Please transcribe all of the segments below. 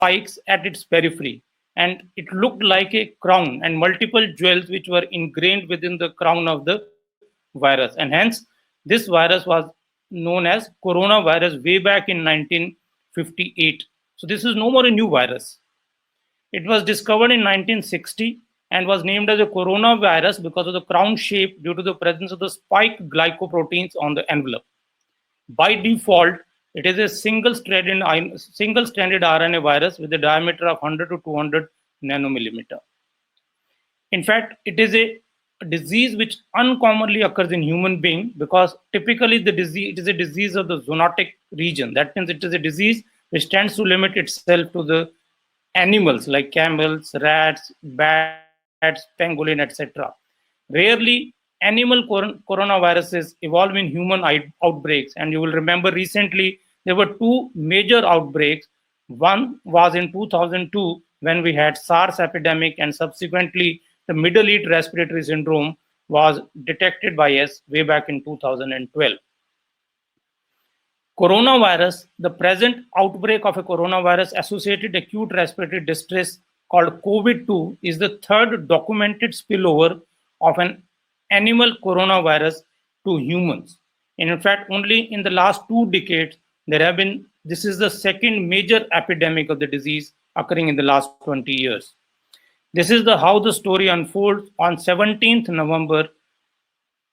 spikes at its periphery, and it looked like a crown and multiple jewels which were ingrained within the crown of the virus. And hence, this virus was known as coronavirus way back in 1958. So this is no more a new virus. It was discovered in 1960 and was named as a coronavirus because of the crown shape due to the presence of the spike glycoproteins on the envelope. By default, it is a single-stranded RNA virus with a diameter of 100 to 200 nanomillimeter. In fact, it is a disease which uncommonly occurs in human being because typically it is a disease of the zoonotic region. That means it is a disease which tends to limit itself to the animals like camels, rats, bats, pangolin, etc. Rarely, animal coronaviruses evolve in human outbreaks, and you will remember recently there were two major outbreaks. One was in 2002 when we had SARS epidemic, and subsequently the Middle East respiratory syndrome was detected by us way back in 2012. Coronavirus, the present outbreak of a coronavirus associated acute respiratory distress called COVID-2 is the third documented spillover of an animal coronavirus to humans. And in fact, only in the last 2 decades, this is the second major epidemic of the disease occurring in the last 20 years. This is how the story unfolds. On 17th November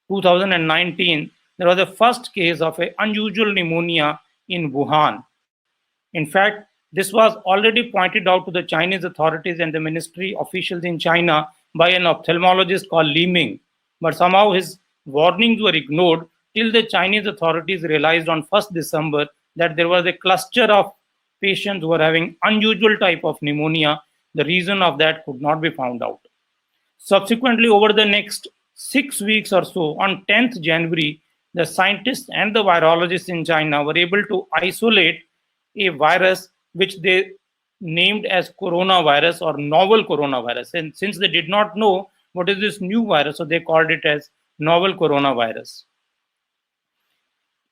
2019, there was the first case of an unusual pneumonia in Wuhan. In fact, this was already pointed out to the Chinese authorities and the ministry officials in China by an ophthalmologist called Li Ming. But somehow his warnings were ignored till the Chinese authorities realized on 1st December that there was a cluster of patients who were having unusual type of pneumonia. The reason of that could not be found out. Subsequently, over the next 6 weeks or so, on 10th January, the scientists and the virologists in China were able to isolate a virus which they named as coronavirus or novel coronavirus. And since they did not know what is this new virus, so they called it as novel coronavirus.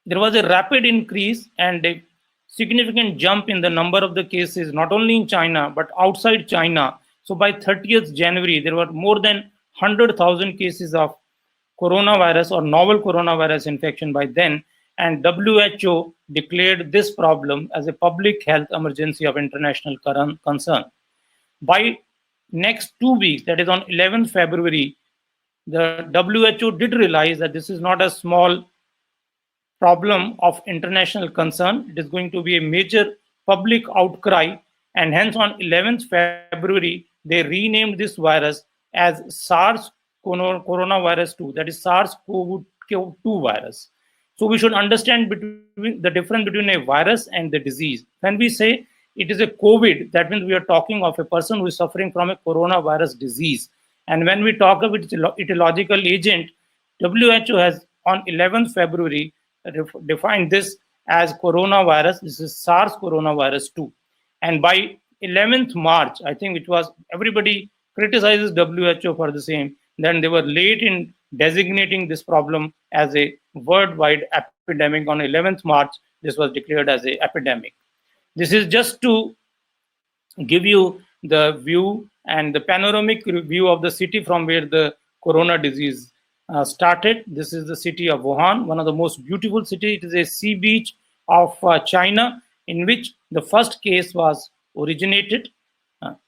There was a rapid increase and a significant jump in the number of the cases, not only in China, but outside China. So by 30th January, there were more than 100,000 cases of coronavirus or novel coronavirus infection by then, and WHO declared this problem as a public health emergency of international concern. By next 2 weeks, that is on 11th February, the WHO did realize that this is not a small problem of international concern. It is going to be a major public outcry, and hence on 11th February, they renamed this virus as SARS coronavirus 2, that is SARS-CoV-2 virus. So we should understand between the difference between a virus and the disease. When we say it is a COVID, that means we are talking of a person who is suffering from a coronavirus disease. And when we talk of its etiological agent, WHO has on 11th February defined this as coronavirus. This is SARS coronavirus 2. And by 11th March, I think it was, everybody criticizes WHO for the same. Then they were late in designating this problem as a worldwide epidemic. On 11th March, this was declared as an epidemic. This is just to give you the view and the panoramic view of the city from where the corona disease started. This is the city of Wuhan, one of the most beautiful cities. It is a sea beach of China, in which the first case was originated. And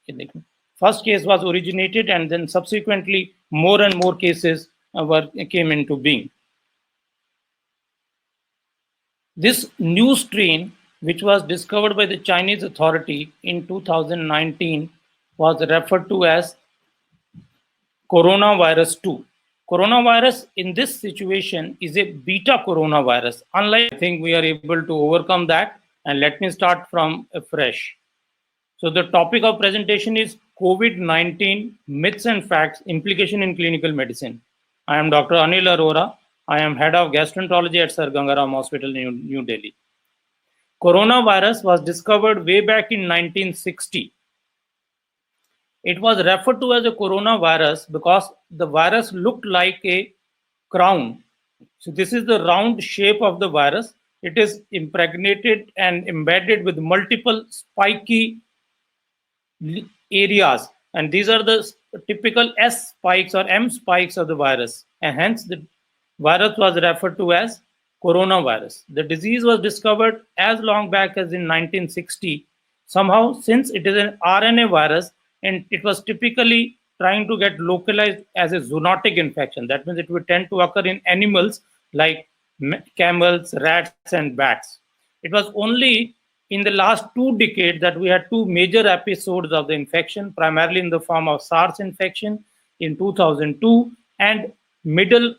then subsequently more and more cases came into being. This new strain, which was discovered by the Chinese authority in 2019, was referred to as coronavirus 2. Coronavirus in this situation is a beta coronavirus. Unlike, I think we are able to overcome that. And let me start from fresh. So the topic of presentation is COVID-19 myths and facts, implication in clinical medicine. I am Dr. Anil Arora. I am head of gastroenterology at Sir Gangaram Hospital in New Delhi. Coronavirus was discovered way back in 1960. It was referred to as a coronavirus because the virus looked like a crown. So this is the round shape of the virus. It is impregnated and embedded with multiple spiky areas, and these are the typical S spikes or M spikes of the virus, and hence the virus was referred to as coronavirus. The disease was discovered as long back as in 1960. Somehow, since it is an RNA virus and it was typically trying to get localized as a zoonotic infection, that means it would tend to occur in animals like camels, rats, and bats. It was only in the last 2 decades that we had two major episodes of the infection, primarily in the form of SARS infection in 2002 and Middle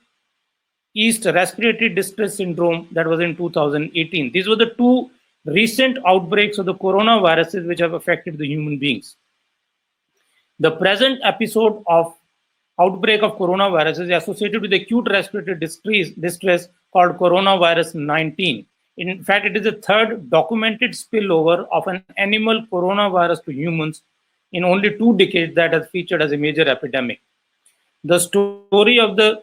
East Respiratory Distress Syndrome that was in 2018. These were the two recent outbreaks of the coronaviruses which have affected the human beings. The present episode of outbreak of coronavirus is associated with acute respiratory distress called coronavirus 19. In fact, it is the third documented spillover of an animal coronavirus to humans in only 2 decades that has featured as a major epidemic. The story of the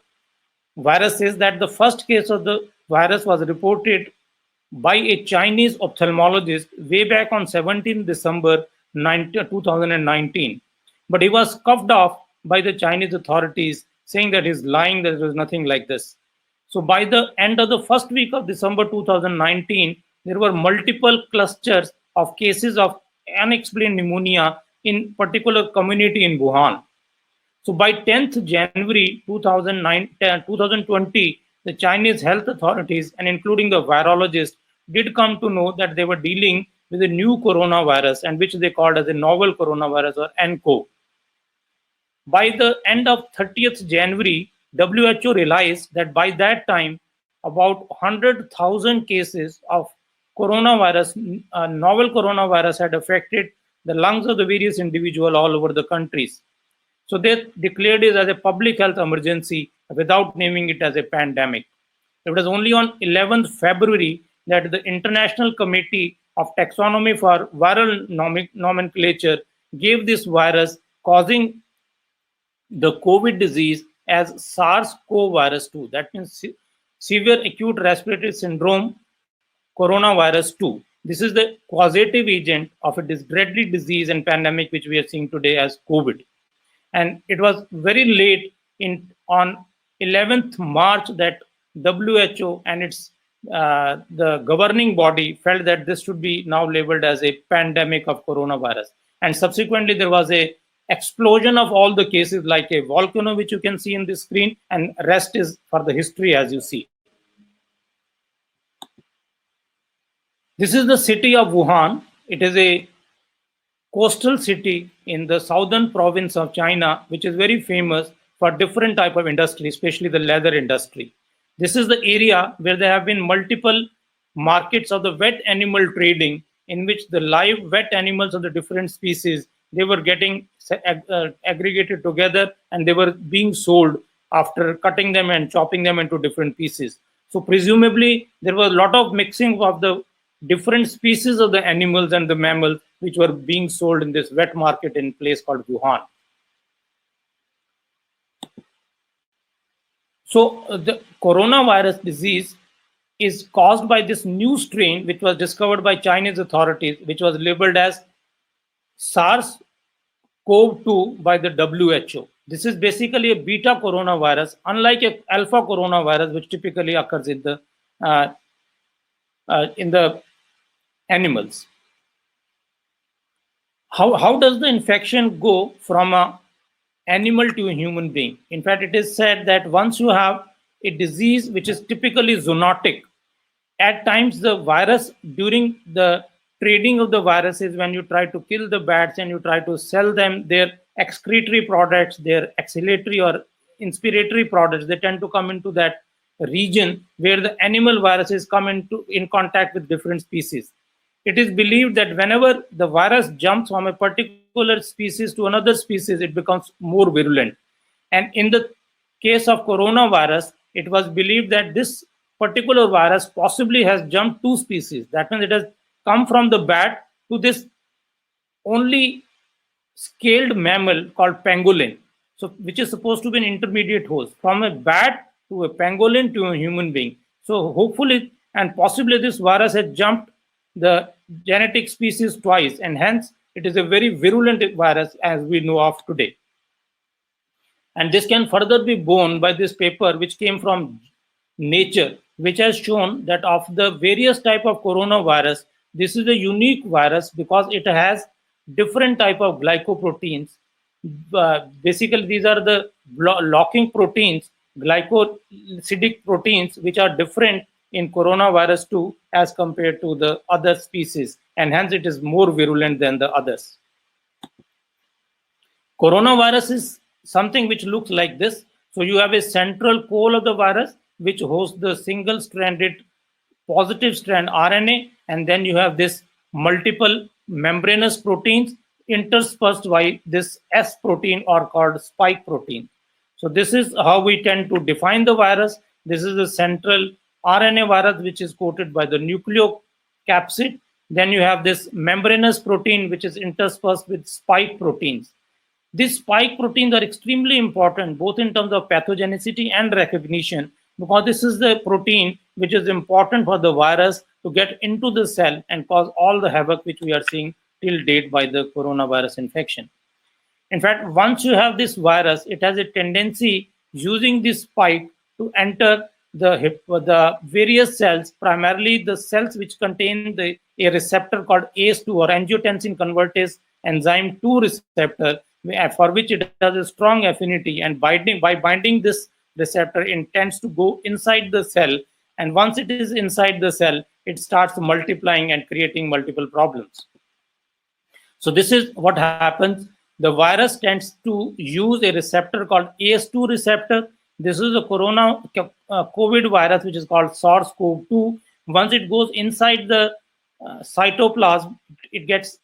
virus is that the first case of the virus was reported by a Chinese ophthalmologist way back on 17 December 2019. But he was scoffed off by the Chinese authorities, saying that he's lying, that there was nothing like this. So by the end of the first week of December 2019, there were multiple clusters of cases of unexplained pneumonia in particular community in Wuhan. So by 10th January 2020, the Chinese health authorities, and including the virologists, did come to know that they were dealing with a new coronavirus, and which they called as a novel coronavirus or nCoV. By the end of 30th January, WHO realized that by that time, about 100,000 cases of coronavirus, novel coronavirus had affected the lungs of the various individuals all over the countries. So they declared it as a public health emergency without naming it as a pandemic. It was only on 11th February that the International Committee of Taxonomy for Viral Nomenclature gave this virus causing the COVID disease as SARS-CoV 2. That means severe acute respiratory syndrome coronavirus 2. This is the causative agent of a deadly disease and pandemic which we are seeing today as COVID. And it was very late on 11th March that WHO and its the governing body felt that this should be now labeled as a pandemic of coronavirus. And subsequently, there was a explosion of all the cases like a volcano, which you can see in the screen, and rest is for the history as you see. This is the city of Wuhan. It is a coastal city in the southern province of China, which is very famous for different type of industry, especially the leather industry. This is the area where there have been multiple markets of the wet animal trading, in which the live wet animals of the different species, they were getting aggregated together and they were being sold after cutting them and chopping them into different pieces. So presumably there was a lot of mixing of the different species of the animals and the mammals which were being sold in this wet market in a place called Wuhan. So the coronavirus disease is caused by this new strain which was discovered by Chinese authorities, which was labeled as SARS-CoV-2 by the WHO. This is basically a beta coronavirus, unlike an alpha coronavirus, which typically occurs in the animals. How does the infection go from an animal to a human being? In fact, it is said that once you have a disease which is typically zoonotic, at times the virus, during the trading of the viruses, when you try to kill the bats and you try to sell them their excretory products, their exhalatory or inspiratory products, they tend to come into that region where the animal viruses come in contact with different species. It is believed that whenever the virus jumps from a particular species to another species, it becomes more virulent. And in the case of coronavirus, it was believed that this particular virus possibly has jumped 2 species. That means it has come from the bat to this only scaled mammal called pangolin, so which is supposed to be an intermediate host, from a bat to a pangolin to a human being. So hopefully and possibly this virus has jumped the genetic species twice, and hence it is a very virulent virus as we know of today. And this can further be borne by this paper which came from Nature, which has shown that of the various type of coronavirus, this is a unique virus because it has different type of glycoproteins. Basically, these are the locking proteins, glycosidic proteins, which are different in coronavirus 2 as compared to the other species, and hence it is more virulent than the others. Coronavirus is something which looks like this. So you have a central core of the virus which hosts the single-stranded positive strand RNA, and then you have this multiple membranous proteins interspersed by this S protein or called spike protein. So this is how we tend to define the virus. This is the central RNA virus which is coated by the nucleocapsid. Then you have this membranous protein which is interspersed with spike proteins. These spike proteins are extremely important both in terms of pathogenicity and recognition, because this is the protein which is important for the virus to get into the cell and cause all the havoc which we are seeing till date by the coronavirus infection. In fact, once you have this virus, it has a tendency using this spike to enter the various cells, primarily the cells which contain a receptor called ACE2 or angiotensin convertase enzyme 2 receptor, for which it has a strong affinity, and by binding this receptor, it tends to go inside the cell, and once it is inside the cell, it starts multiplying and creating multiple problems. So this is what happens. The virus tends to use a receptor called ACE2 receptor. This is a COVID virus which is called SARS-CoV-2. Once it goes inside the cytoplasm, it gets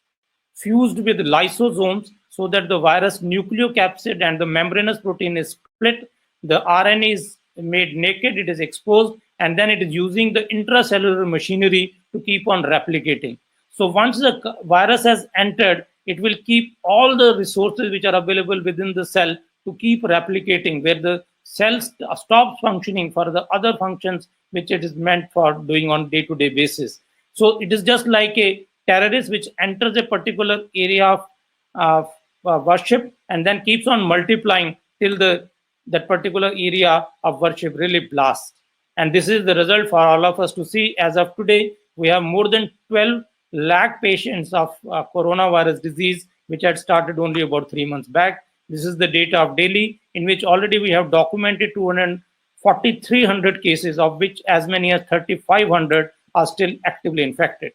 fused with lysosomes so that the virus nucleocapsid and the membranous protein is split. The RNA is made naked, it is exposed, and then it is using the intracellular machinery to keep on replicating. So once the virus has entered, it will keep all the resources which are available within the cell to keep replicating, where the cell stops functioning for the other functions which it is meant for doing on day-to-day basis. So it is just like a terrorist which enters a particular area of worship and then keeps on multiplying till that particular area of worship really blasts. And this is the result for all of us to see. As of today, we have more than 12 lakh patients of coronavirus disease, which had started only about 3 months back. This is the data of Delhi, in which already we have documented 4,300 cases, of which as many as 3,500 are still actively infected.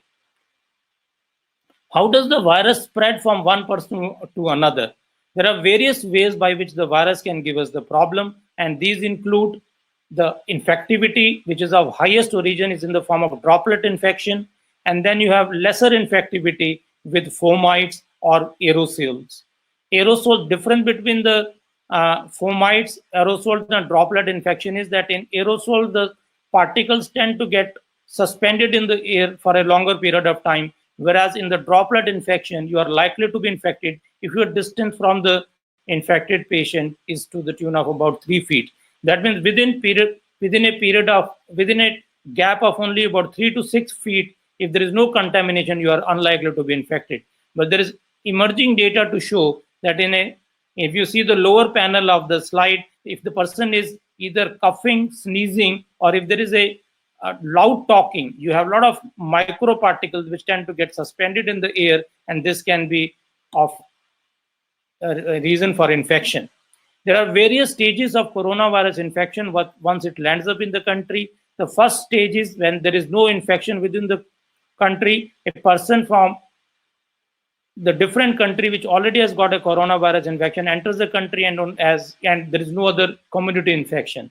How does the virus spread from one person to another? There are various ways by which the virus can give us the problem, and these include the infectivity, which is of highest origin, is in the form of droplet infection, and then you have lesser infectivity with fomites or aerosols. Aerosol difference between the fomites, aerosols, and droplet infection is that in aerosol, the particles tend to get suspended in the air for a longer period of time, whereas in the droplet infection, you are likely to be infected if your distance from the infected patient is to the tune of about 3 feet. That means within a gap of only about 3 to 6 feet, if there is no contamination, you are unlikely to be infected. But there is emerging data to show that if you see the lower panel of the slide, if the person is either coughing, sneezing, or if there is a loud talking, you have a lot of microparticles which tend to get suspended in the air, and this can be of a reason for infection. There are various stages of coronavirus infection once it lands up in the country. The first stage is when there is no infection within the country. A person from the different country which already has got a coronavirus infection enters the country and there is no other community infection.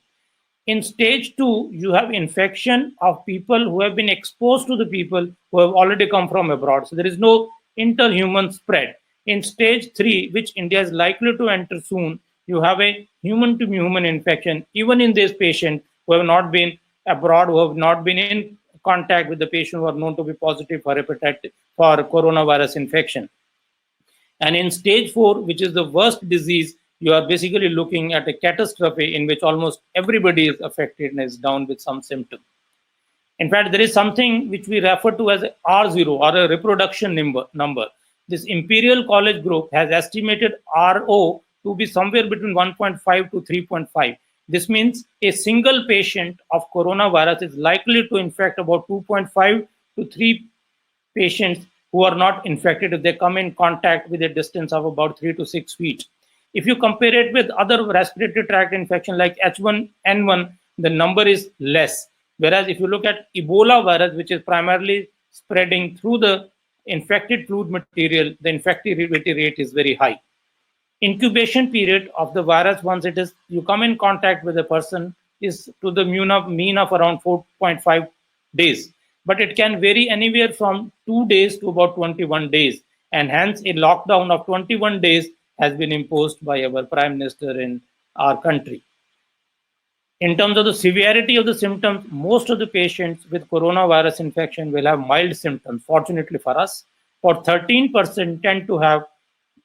In stage 2, you have infection of people who have been exposed to the people who have already come from abroad. So there is no interhuman spread. In stage 3, which India is likely to enter soon, you have a human-to-human infection, even in these patients who have not been abroad, who have not been in contact with the patient who are known to be positive for coronavirus infection. And in stage 4, which is the worst disease, you are basically looking at a catastrophe in which almost everybody is affected and is down with some symptom. In fact, there is something which we refer to as R0 or a reproduction number. This Imperial College Group has estimated RO to be somewhere between 1.5 to 3.5. This means a single patient of coronavirus is likely to infect about 2.5 to 3 patients who are not infected if they come in contact with a distance of about 3 to 6 feet. If you compare it with other respiratory tract infection like H1N1, the number is less. Whereas if you look at Ebola virus, which is primarily spreading through the infected fluid material, the infectivity rate is very high. Incubation period of the virus, once it is you come in contact with a person, is to the mean of around 4.5 days. But it can vary anywhere from 2 days to about 21 days. And hence a lockdown of 21 days has been imposed by our Prime Minister in our country. In terms of the severity of the symptoms, most of the patients with coronavirus infection will have mild symptoms, fortunately for us. For 13% tend to have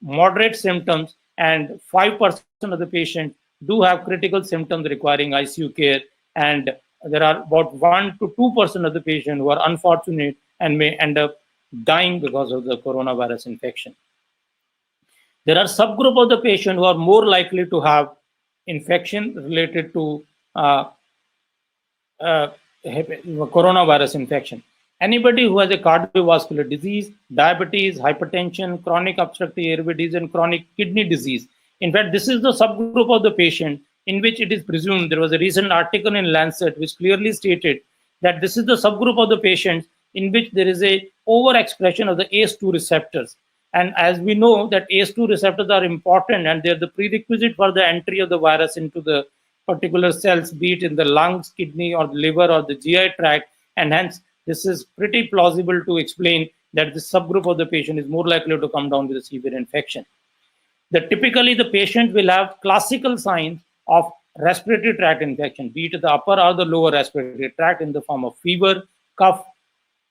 moderate symptoms, and 5% of the patients do have critical symptoms requiring ICU care. And there are about 1 to 2% of the patients who are unfortunate and may end up dying because of the coronavirus infection. There are subgroup of the patient who are more likely to have infection related to coronavirus infection. Anybody who has a cardiovascular disease, diabetes, hypertension, chronic obstructive airway disease, and chronic kidney disease. In fact, this is the subgroup of the patient in which it is presumed. There was a recent article in Lancet which clearly stated that this is the subgroup of the patients in which there is a overexpression of the ACE2 receptors. And as we know that ACE2 receptors are important and they're the prerequisite for the entry of the virus into the particular cells, be it in the lungs, kidney, or the liver, or the GI tract. And hence, this is pretty plausible to explain that this subgroup of the patient is more likely to come down with a severe infection. Typically, the patient will have classical signs of respiratory tract infection, be it the upper or the lower respiratory tract, in the form of fever, cough,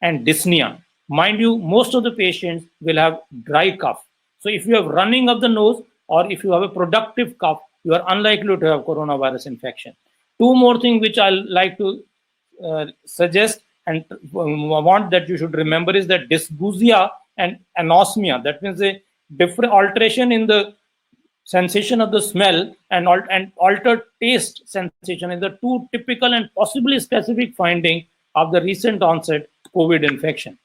and dyspnea. Mind you, most of the patients will have dry cough. So if you have running of the nose or if you have a productive cough, you are unlikely to have coronavirus infection. Two more things which I'll like to suggest and want that you should remember is that dysgeusia and anosmia, that means a different alteration in the sensation of the smell and altered taste sensation is the two typical and possibly specific finding of the recent onset COVID infection.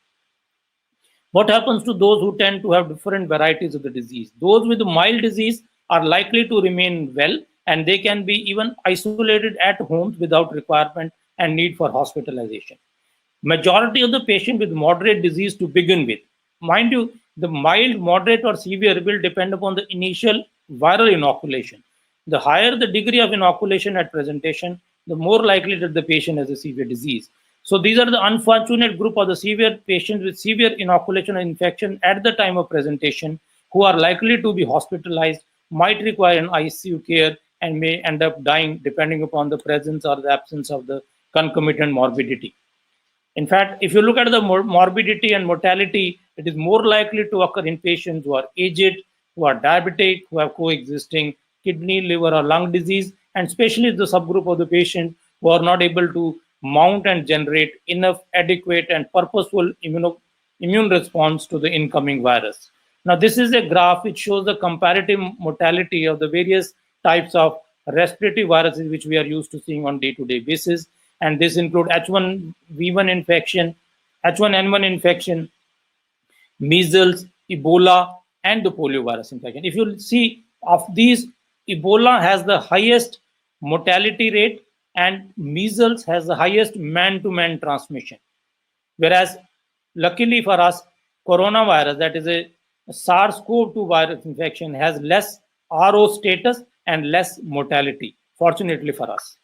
What happens to those who tend to have different varieties of the disease? Those with mild disease are likely to remain well, and they can be even isolated at homes without requirement and need for hospitalization. Majority of the patient with moderate disease to begin with. Mind you, the mild, moderate, or severe will depend upon the initial viral inoculation. The higher the degree of inoculation at presentation, the more likely that the patient has a severe disease. So these are the unfortunate group of the severe patients with severe inoculation or infection at the time of presentation who are likely to be hospitalized, might require an ICU care, and may end up dying depending upon the presence or the absence of the concomitant morbidity. In fact, if you look at the morbidity and mortality, it is more likely to occur in patients who are aged, who are diabetic, who have coexisting kidney, liver, or lung disease, and especially the subgroup of the patients who are not able to mount and generate enough adequate and purposeful immune response to the incoming virus. Now, this is a graph which shows the comparative mortality of the various types of respiratory viruses which we are used to seeing on day-to-day basis. And this include H1V1 infection, H1N1 infection, measles, Ebola, and the poliovirus infection. If you see, of these, Ebola has the highest mortality rate and measles has the highest man-to-man transmission. Whereas, luckily for us, coronavirus, that is a SARS-CoV-2 virus infection, has less RO status and less mortality, fortunately for us.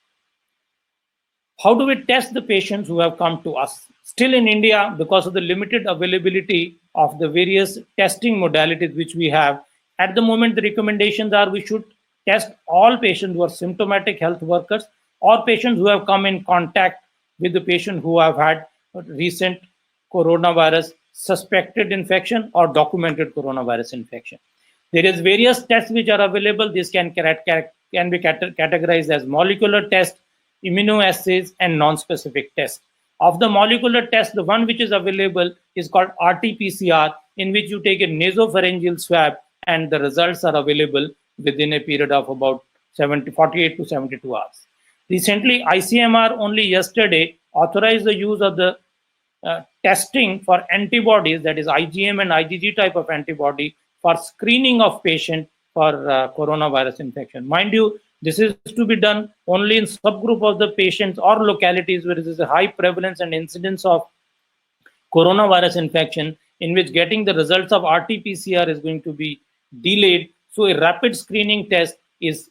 How do we test the patients who have come to us? Still in India, because of the limited availability of the various testing modalities which we have, at the moment the recommendations are we should test all patients who are symptomatic health workers or patients who have come in contact with the patient who have had recent coronavirus suspected infection or documented coronavirus infection. There is various tests which are available. This can be categorized as molecular tests, immunoassays, and non-specific tests. Of the molecular test, the one which is available is called RT-PCR, in which you take a nasopharyngeal swab and the results are available within a period of about 48 to 72 hours. Recently, ICMR only yesterday authorized the use of the testing for antibodies, that is IgM and IgG type of antibody, for screening of patient for coronavirus infection. Mind you, this is to be done only in subgroup of the patients or localities where there is a high prevalence and incidence of coronavirus infection, in which getting the results of RT-PCR is going to be delayed. So a rapid screening test is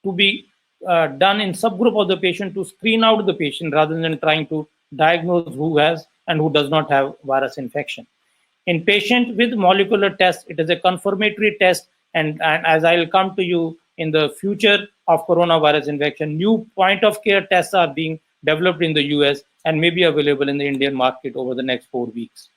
to be done in subgroup of the patient to screen out the patient rather than trying to diagnose who has and who does not have virus infection. In patient with molecular test, it is a confirmatory test, and as I will come to you in the future of coronavirus infection, new point of care tests are being developed in the US and may be available in the Indian market over the next 4 weeks.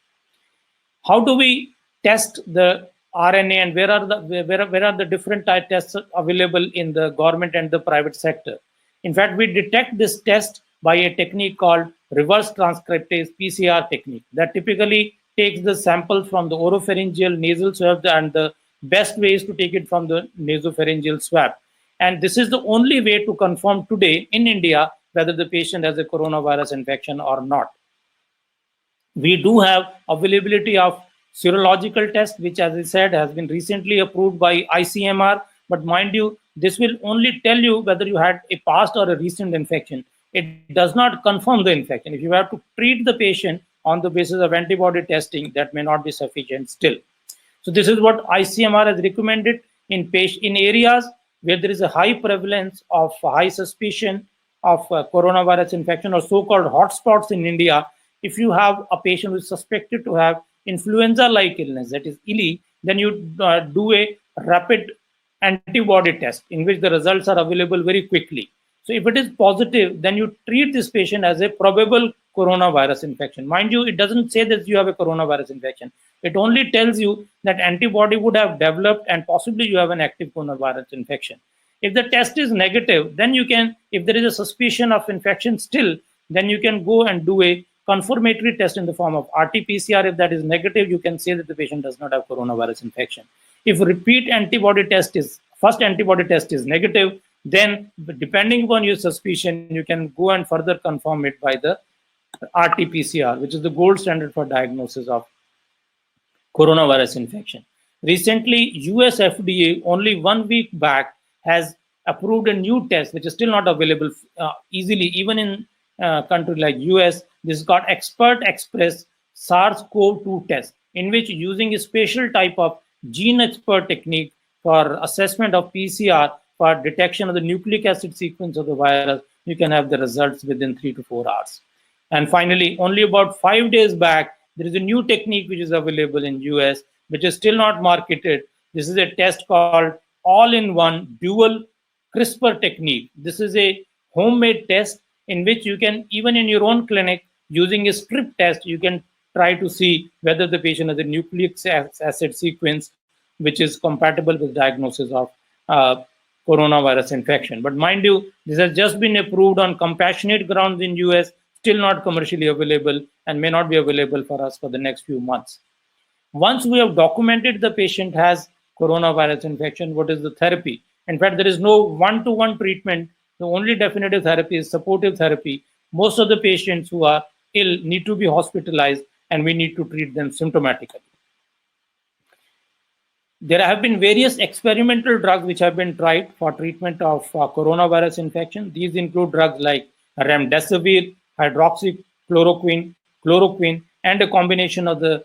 How do we test the RNA, and where are the different type tests available in the government and the private sector? In fact, we detect this test by a technique called reverse transcriptase PCR technique that typically takes the sample from the oropharyngeal nasal swab, and the best way is to take it from the nasopharyngeal swab. And this is the only way to confirm today in India whether the patient has a coronavirus infection or not. We do have availability of serological test, which, as I said, has been recently approved by ICMR. But mind you, this will only tell you whether you had a past or a recent infection. It does not confirm the infection. If you have to treat the patient on the basis of antibody testing, that may not be sufficient still. So this is what ICMR has recommended in areas where there is a high prevalence of high suspicion of coronavirus infection, or so-called hotspots in India. If you have a patient who is suspected to have influenza-like illness, that is ILI, then you do a rapid antibody test in which the results are available very quickly. So if it is positive, then you treat this patient as a probable coronavirus infection. Mind you, it doesn't say that you have a coronavirus infection. It only tells you that antibody would have developed and possibly you have an active coronavirus infection. If the test is negative, then you can, if there is a suspicion of infection still, then you can go and do a confirmatory test in the form of RT-PCR. If that is negative, you can say that the patient does not have coronavirus infection. If repeat antibody test is, first antibody test is negative, then depending upon your suspicion, you can go and further confirm it by the RT-PCR, which is the gold standard for diagnosis of coronavirus infection. Recently, US FDA, only 1 week back, has approved a new test, which is still not available easily, even in country like US. This is called Expert Express SARS-CoV-2 test, in which using a special type of gene expert technique for assessment of PCR for detection of the nucleic acid sequence of the virus, you can have the results within 3 to 4 hours. And finally, only about 5 days back, there is a new technique which is available in US, which is still not marketed. This is a test called all-in-one dual CRISPR technique. This is a homemade test in which you can, even in your own clinic, using a strip test, you can try to see whether the patient has a nucleic acid sequence which is compatible with diagnosis of coronavirus infection. But mind you, this has just been approved on compassionate grounds in US, still not commercially available, and may not be available for us for the next few months. Once we have documented the patient has coronavirus infection, what is the therapy? In fact, there is no one-to-one treatment. The only definitive therapy is supportive therapy. Most of the patients who are ill need to be hospitalized, and we need to treat them symptomatically. There have been various experimental drugs which have been tried for treatment of coronavirus infection. These include drugs like remdesivir, hydroxychloroquine, chloroquine, and a combination of the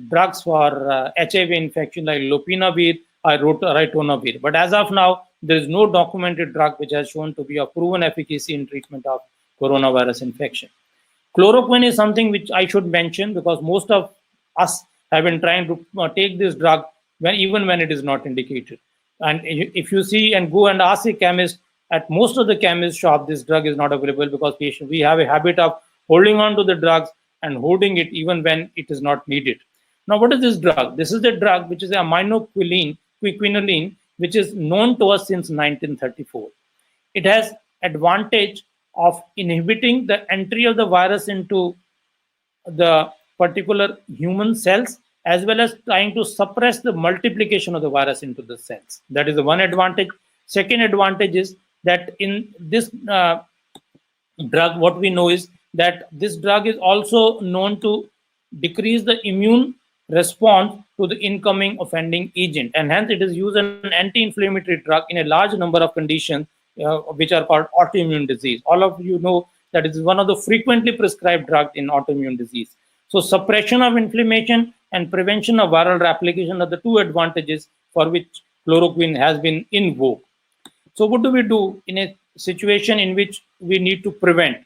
drugs for HIV infection like lopinavir or ritonavir. But as of now, there is no documented drug which has shown to be of proven efficacy in treatment of coronavirus infection. Chloroquine is something which I should mention because most of us have been trying to take this drug even when it is not indicated. And if you see and go and ask a chemist, at most of the chemist shop, this drug is not available because we have a habit of holding on to the drugs and holding it even when it is not needed. Now, what is this drug? This is the drug which is aminoquinoline, which is known to us since 1934. It has advantage of inhibiting the entry of the virus into the particular human cells as well as trying to suppress the multiplication of the virus into the cells. That is the one advantage. Second advantage is that in this drug, what we know is that this drug is also known to decrease the immune response to the incoming offending agent, and hence it is used as an anti-inflammatory drug in a large number of conditions which are called autoimmune disease. All of you know that it is one of the frequently prescribed drugs in autoimmune disease. So suppression of inflammation and prevention of viral replication are the two advantages for which chloroquine has been in vogue. So what do we do in a situation in which we need to prevent?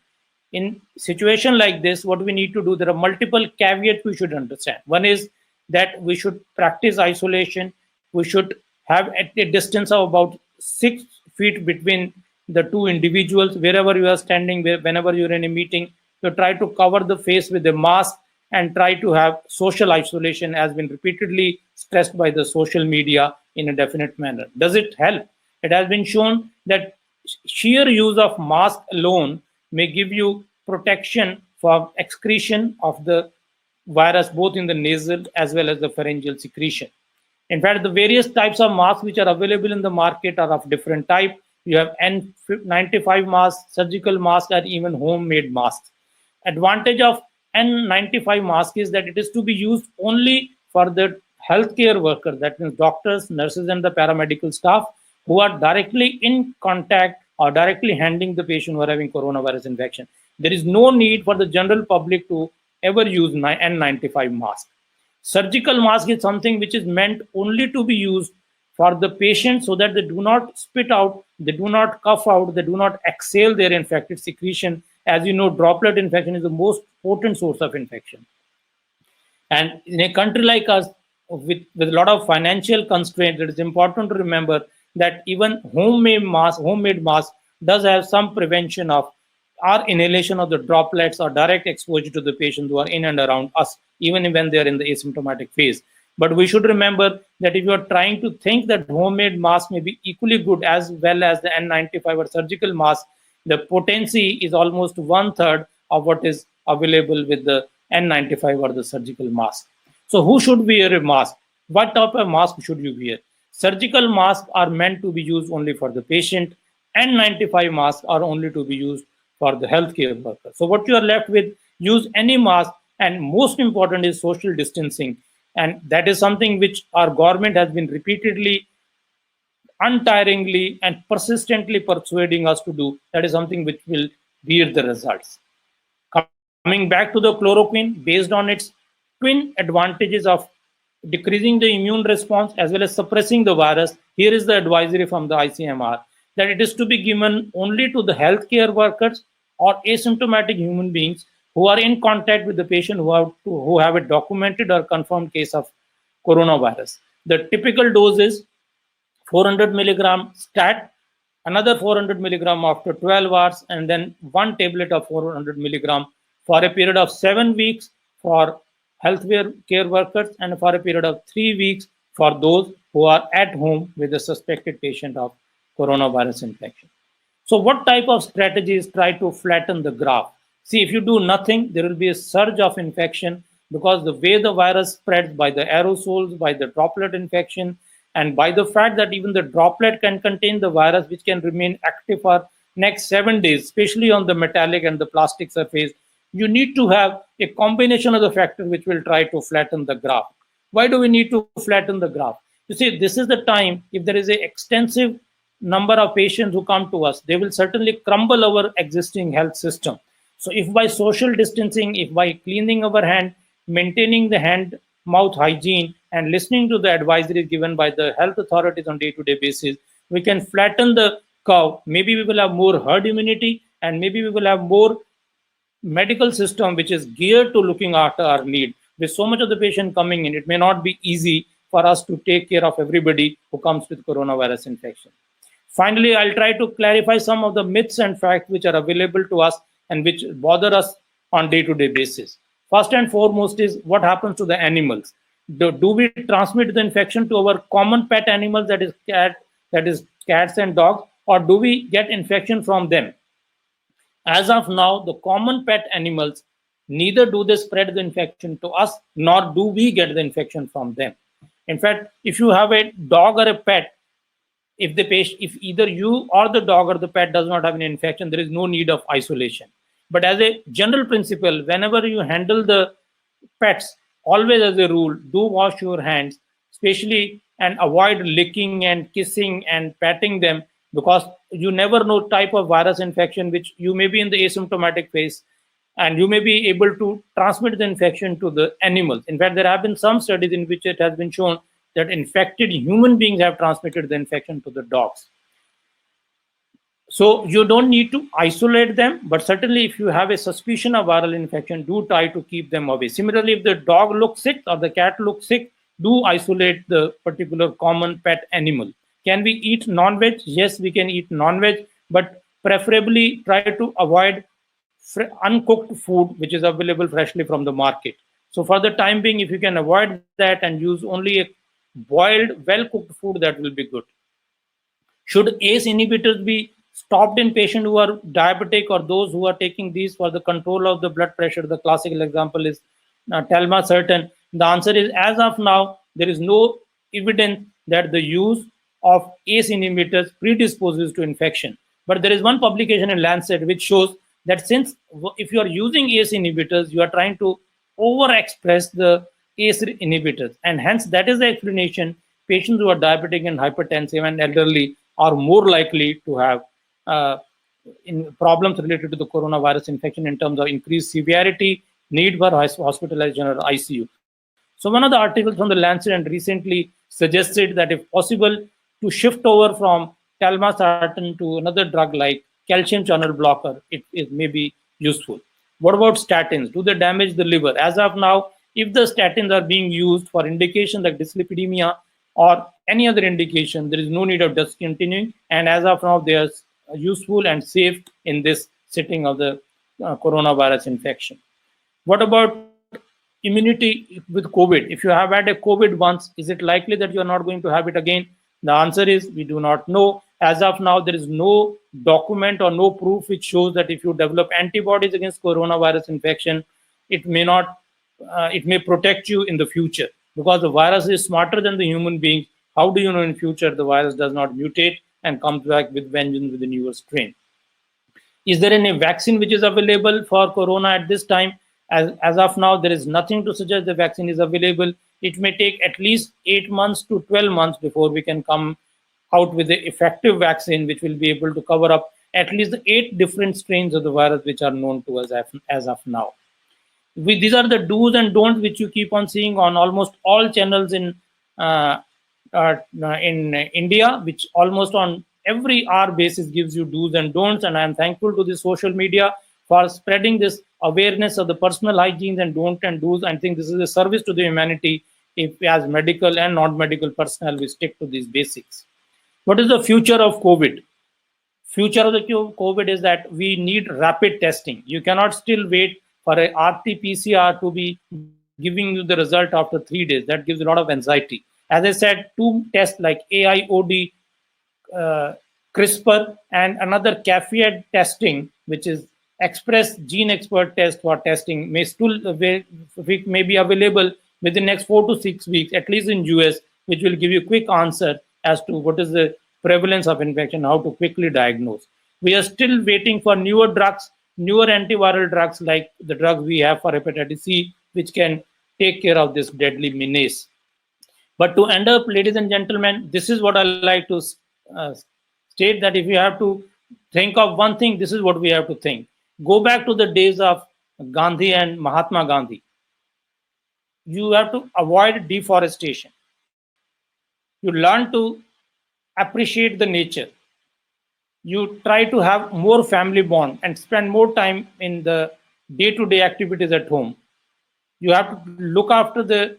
In situation like this, what we need to do, there are multiple caveats we should understand. One is that we should practice isolation. We should have at a distance of about 6 feet between the two individuals. Wherever you are standing, whenever you're in a meeting, you try to cover the face with a mask and try to have social isolation, has been repeatedly stressed by the social media in a definite manner. Does it help? It has been shown that sheer use of mask alone may give you protection for excretion of the virus both in the nasal as well as the pharyngeal secretion. In fact, the various types of masks which are available in the market are of different type. You have N95 masks, surgical masks, and even homemade masks. Advantage of N95 mask is that it is to be used only for the healthcare workers, that means doctors, nurses, and the paramedical staff who are directly in contact or directly handling the patient who are having coronavirus infection. There is no need for the general public to ever use N95 mask. Surgical mask is something which is meant only to be used for the patient so that they do not spit out, they do not cough out, they do not exhale their infected secretion. As you know, droplet infection is the most potent source of infection. And in a country like us, with a lot of financial constraints, it is important to remember that even homemade mask does have some prevention of our inhalation of the droplets or direct exposure to the patients who are in and around us, even when they are in the asymptomatic phase. But we should remember that if you are trying to think that homemade mask may be equally good as well as the N95 or surgical mask, the potency is almost 1/3 of what is available with the N95 or the surgical mask. So who should wear a mask? What type of mask should you wear? Surgical masks are meant to be used only for the patient. N95 masks are only to be used for the healthcare worker. So what you are left with, use any mask, and most important is social distancing. And that is something which our government has been repeatedly, untiringly, and persistently persuading us to do. That is something which will bear the results. Coming back to the chloroquine, based on its twin advantages of decreasing the immune response as well as suppressing the virus, here is the advisory from the ICMR that it is to be given only to the healthcare workers or asymptomatic human beings who are in contact with the patient who have a documented or confirmed case of coronavirus. The typical dose is 400 milligram stat, another 400 milligram after 12 hours, and then one tablet of 400 milligram for a period of 7 weeks for healthcare care workers and for a period of 3 weeks for those who are at home with a suspected patient of coronavirus infection. So what type of strategies try to flatten the graph? See, if you do nothing, there will be a surge of infection because the way the virus spreads by the aerosols, by the droplet infection, and by the fact that even the droplet can contain the virus, which can remain active for next 7 days, especially on the metallic and the plastic surface, you need to have a combination of the factors which will try to flatten the graph. Why do we need to flatten the graph? You see, this is the time, if there is an extensive number of patients who come to us, they will certainly crumble our existing health system. So if by social distancing, if by cleaning our hand, maintaining the hand mouth hygiene, and listening to the advisories given by the health authorities on day-to-day basis, we can flatten the curve. Maybe we will have more herd immunity, and maybe we will have more medical system which is geared to looking after our need. With so much of the patient coming in, it may not be easy for us to take care of everybody who comes with coronavirus infection. Finally, I'll try to clarify some of the myths and facts which are available to us and which bother us on day-to-day basis. First and foremost is what happens to the animals. Do we transmit the infection to our common pet animals, that is cats and dogs, or do we get infection from them? As of now, the common pet animals Neither do they spread the infection to us, nor do we get the infection from them. In fact, if you have a dog or a pet, if either you or the dog or the pet does not have an infection, there is no need of isolation. But as a general principle, whenever you handle the pets, always as a rule, do wash your hands, especially, and avoid licking and kissing and patting them, because you never know type of virus infection which you may be in the asymptomatic phase, and you may be able to transmit the infection to the animals. In fact, there have been some studies in which it has been shown that infected human beings have transmitted the infection to the dogs. So you don't need to isolate them, but certainly if you have a suspicion of viral infection, do try to keep them away. Similarly, if the dog looks sick or the cat looks sick, do isolate the particular common pet animal. Can we eat non-veg? Yes, we can eat non-veg, but preferably try to avoid uncooked food which is available freshly from the market. So for the time being, if you can avoid that and use only a boiled, well-cooked food, that will be good. Should ACE inhibitors be stopped in patients who are diabetic or those who are taking these for the control of the blood pressure? The classical example is telmisartan. The answer is, as of now, there is no evidence that the use of ACE inhibitors predisposes to infection. But there is one publication in Lancet which shows that since if you are using ACE inhibitors, you are trying to overexpress the ACE inhibitors. And hence, that is the explanation. Patients who are diabetic and hypertensive and elderly are more likely to have problems related to the coronavirus infection in terms of increased severity, need for hospitalization or ICU. So one of the articles from the Lancet and recently suggested that if possible, to shift over from telmisartan to another drug like calcium channel blocker, it may be useful. What about statins? Do they damage the liver? As of now, if the statins are being used for indication like dyslipidemia or any other indication, there is no need of discontinuing. And as of now, they are useful and safe in this setting of the coronavirus infection. What about immunity with COVID? If you have had a COVID once, is it likely that you are not going to have it again? The answer is we do not know. As of now, there is no document or no proof which shows that if you develop antibodies against coronavirus infection, it may not, it may protect you in the future, because the virus is smarter than the human being. How do you know in future the virus does not mutate and comes back with vengeance with a newer strain? Is there any vaccine which is available for corona at this time? As of now, there is nothing to suggest the vaccine is available. It may take at least 8 months to 12 months before we can come out with the effective vaccine, which will be able to cover up at least the 8 different strains of the virus which are known to us as of now. These are the do's and don'ts which you keep on seeing on almost all channels in India, which almost on every hour basis gives you do's and don'ts. And I am thankful to the social media for spreading this awareness of the personal hygiene and don't and do's. I think this is a service to the humanity if as medical and non-medical personnel we stick to these basics. What is the future of COVID? Future of the COVID is that we need rapid testing. You cannot still wait for a RT-PCR to be giving you the result after 3 days. That gives a lot of anxiety. As I said, 2 tests like AIOD, CRISPR, and another CAFIED testing, which is Express Gene Expert test for testing, may be available within the next 4 to 6 weeks, at least in US, which will give you a quick answer as to what is the prevalence of infection, how to quickly diagnose. We are still waiting for newer drugs, newer antiviral drugs like the drugs we have for hepatitis C, which can take care of this deadly menace. But to end up, ladies and gentlemen, this is what I like to state, that if you have to think of one thing, this is what we have to think. Go back to the days of Gandhi and Mahatma Gandhi. You have to avoid deforestation. You learn to appreciate the nature. You try to have more family bond and spend more time in the day-to-day activities at home. You have to look after the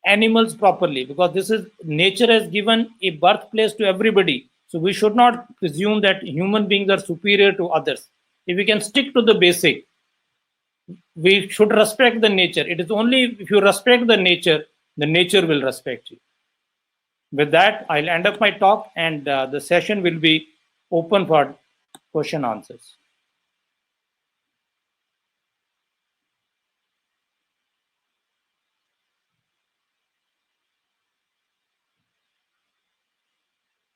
animals properly, because this is nature has given a birthplace to everybody. So we should not presume that human beings are superior to others. If we can stick to the basic, we should respect the nature. It is only if you respect the nature will respect you. With that, I'll end up my talk, and the session will be open for question answers.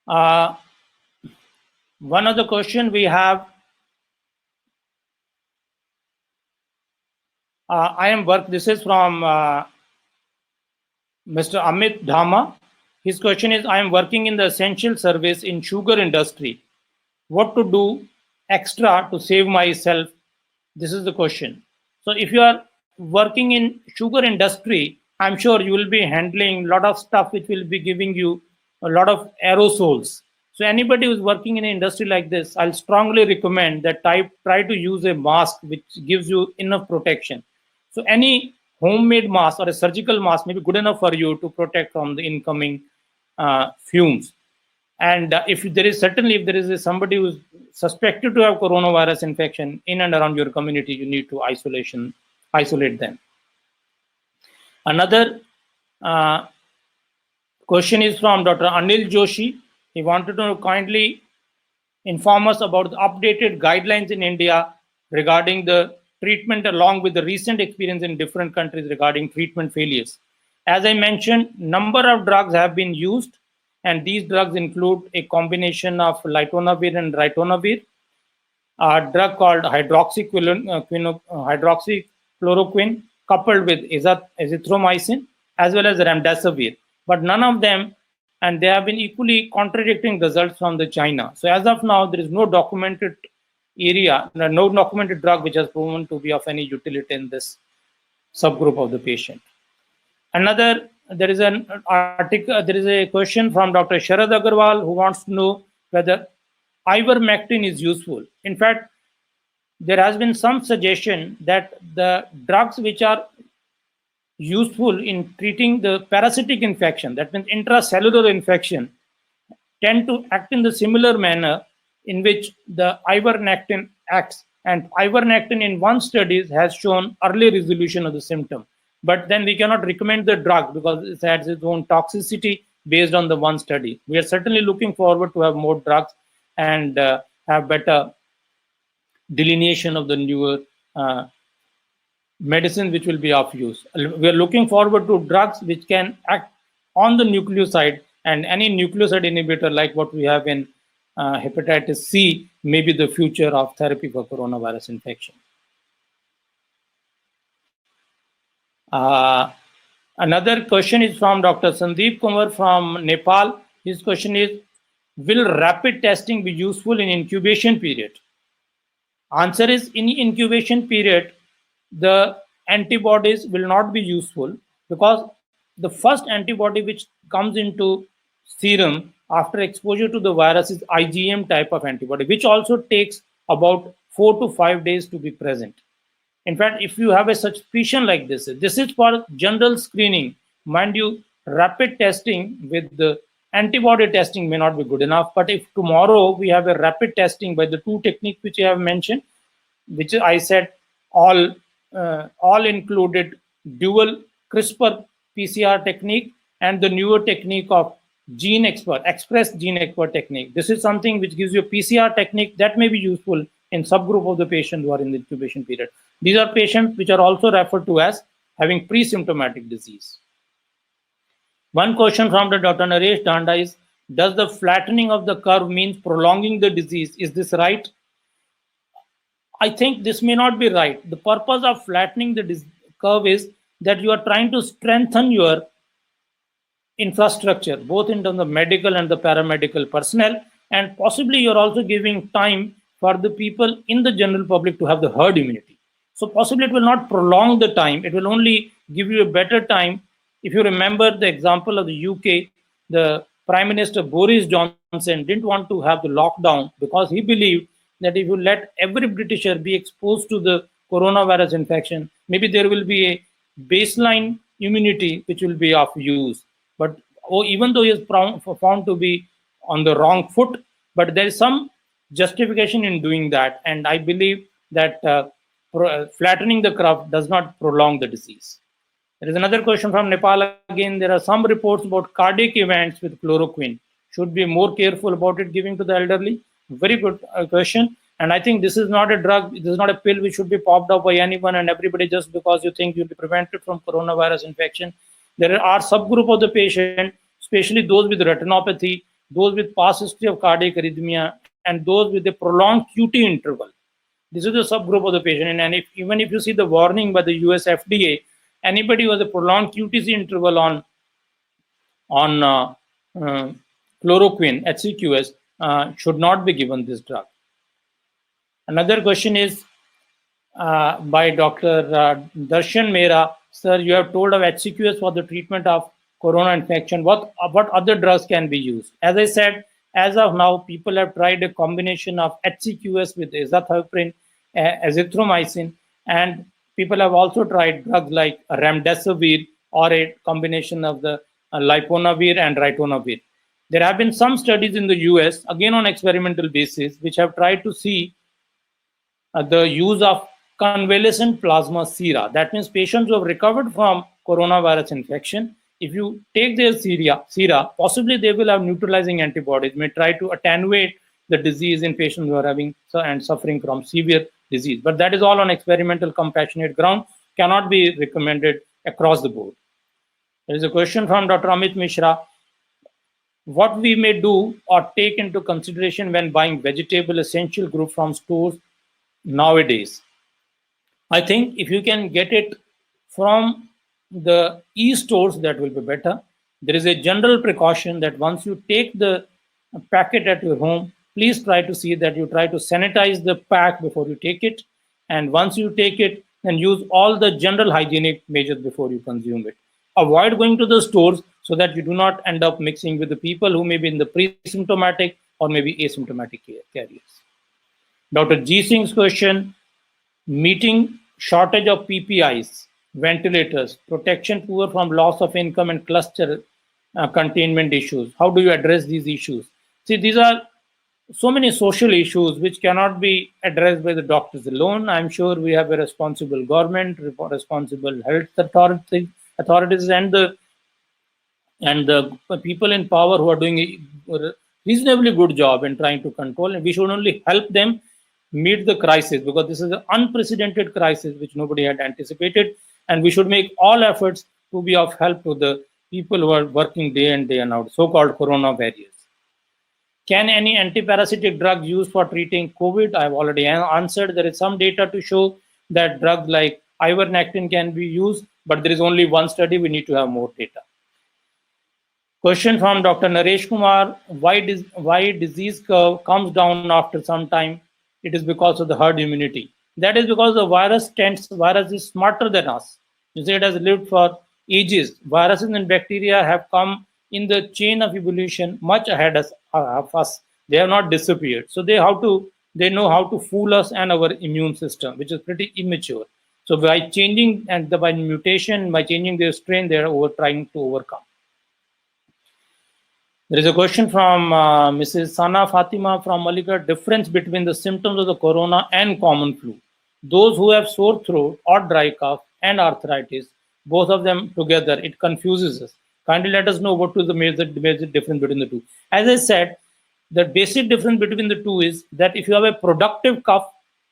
One other question we have. This is from Mr. Amit Dhama. His question is, I am working in the essential service in sugar industry. What to do extra to save myself? This is the question. So if you are working in sugar industry, I'm sure you will be handling a lot of stuff which will be giving you a lot of aerosols. So anybody who's working in an industry like this, I'll strongly recommend that try to use a mask which gives you enough protection. So any homemade mask or a surgical mask may be good enough for you to protect from the incoming fumes. And if there is somebody who's suspected to have coronavirus infection in and around your community, you need to isolate them. Another question is from Dr. Anil Joshi. He wanted to kindly inform us about the updated guidelines in India regarding the treatment, along with the recent experience in different countries regarding treatment failures. As I mentioned, number of drugs have been used, and these drugs include a combination of litonavir and ritonavir, a drug called hydroxychloroquine coupled with azithromycin, as well as remdesivir. But none of them, and they have been equally contradicting results from the China. So as of now, there is no documented no documented drug which has proven to be of any utility in this subgroup of the patient. There is a question from Dr. Sharad Agarwal, who wants to know whether ivermectin is useful. In fact, there has been some suggestion that the drugs which are useful in treating the parasitic infection, that means intracellular infection, tend to act in the similar manner in which the ivermectin acts. And ivermectin in one study has shown early resolution of the symptom. But then we cannot recommend the drug because it has its own toxicity based on the one study. We are certainly looking forward to have more drugs and have better delineation of the newer medicine which will be of use. We are looking forward to drugs which can act on the nucleoside, and any nucleoside inhibitor like what we have in hepatitis C may be the future of therapy for coronavirus infection. Another question is from Dr. Sandeep Kumar from Nepal. His question is, will rapid testing be useful in incubation period? Answer is, in incubation period, the antibodies will not be useful, because the first antibody which comes into serum after exposure to the virus is IgM type of antibody, which also takes about 4 to 5 days to be present. In fact, if you have a suspicion like this is for general screening. Mind you, rapid testing with the antibody testing may not be good enough. But if tomorrow we have a rapid testing by the two techniques which I have mentioned, which I said all included dual CRISPR PCR technique and the newer technique of express gene expert technique. This is something which gives you a PCR technique that may be useful in subgroup of the patients who are in the incubation period. These are patients which are also referred to as having pre-symptomatic disease. One question from the Dr. Naresh Danda is, does the flattening of the curve means prolonging the disease? Is this right? I think this may not be right. The purpose of flattening the curve is that you are trying to strengthen your infrastructure, both in terms of medical and the paramedical personnel, and possibly you're also giving time for the people in the general public to have the herd immunity. So possibly it will not prolong the time, it will only give you a better time. If you remember the example of the UK, the Prime Minister Boris Johnson didn't want to have the lockdown because he believed that if you let every Britisher be exposed to the coronavirus infection, maybe there will be a baseline immunity which will be of use. But even though he is found to be on the wrong foot, but there is some justification in doing that. And I believe that flattening the curve does not prolong the disease. There is another question from Nepal again. There are some reports about cardiac events with chloroquine. Should be more careful about it giving to the elderly? Very good question. And I think this is not a drug, this is not a pill which should be popped up by anyone and everybody just because you think you'll be prevented from coronavirus infection. There are subgroup of the patient, especially those with retinopathy, those with past history of cardiac arrhythmia, and those with a prolonged QT interval. This is the subgroup of the patient. And even if you see the warning by the US FDA, anybody who has a prolonged QTC interval on chloroquine, HCQS, should not be given this drug. Another question is by Dr. Darshan Mehra. Sir, you have told of HCQS for the treatment of corona infection. What other drugs can be used? As I said, as of now, people have tried a combination of HCQS with azathioprine, azithromycin, and people have also tried drugs like remdesivir or a combination of the liponavir and ritonavir. There have been some studies in the US, again on experimental basis, which have tried to see the use of convalescent plasma sera. That means patients who have recovered from coronavirus infection, if you take their sera, possibly they will have neutralizing antibodies, may try to attenuate the disease in patients who are having and suffering from severe disease. But that is all on experimental compassionate ground, cannot be recommended across the board. There is a question from Dr. Amit Mishra. What we may do or take into consideration when buying vegetable essential group from stores nowadays? I think if you can get it from the e-stores, that will be better. There is a general precaution that once you take the packet at your home, please try to see that you try to sanitize the pack before you take it. And once you take it, then use all the general hygienic measures before you consume it. Avoid going to the stores so that you do not end up mixing with the people who may be in the pre-symptomatic or maybe asymptomatic carriers. Dr. G. Singh's question, meeting shortage of PPIs, ventilators, protection poor from loss of income and cluster containment issues. How do you address these issues? See, these are so many social issues which cannot be addressed by the doctors alone. I'm sure we have a responsible government, responsible health authorities and the people in power who are doing a reasonably good job in trying to control, and we should only help them meet the crisis, because this is an unprecedented crisis which nobody had anticipated, and we should make all efforts to be of help to the people who are working day in day out, so-called corona warriors. Can any antiparasitic drug used for treating COVID? I have already answered. There is some data to show that drugs like ivermectin can be used, but there is only one study. We need to have more data. Question from Dr. Naresh Kumar, why disease curve comes down after some time? It is because of the herd immunity. That is because the virus is smarter than us. You see, it has lived for ages. Viruses and bacteria have come in the chain of evolution much ahead of us. They have not disappeared. So they know how to fool us and our immune system, which is pretty immature. So by changing and by mutation, by changing their strain, they are trying to overcome. There is a question from Mrs. Sana Fatima from Malika. Difference between the symptoms of the corona and common flu. Those who have sore throat or dry cough and arthritis, both of them together, it confuses us. Kindly let us know what is the major difference between the two. As I said, the basic difference between the two is that if you have a productive cough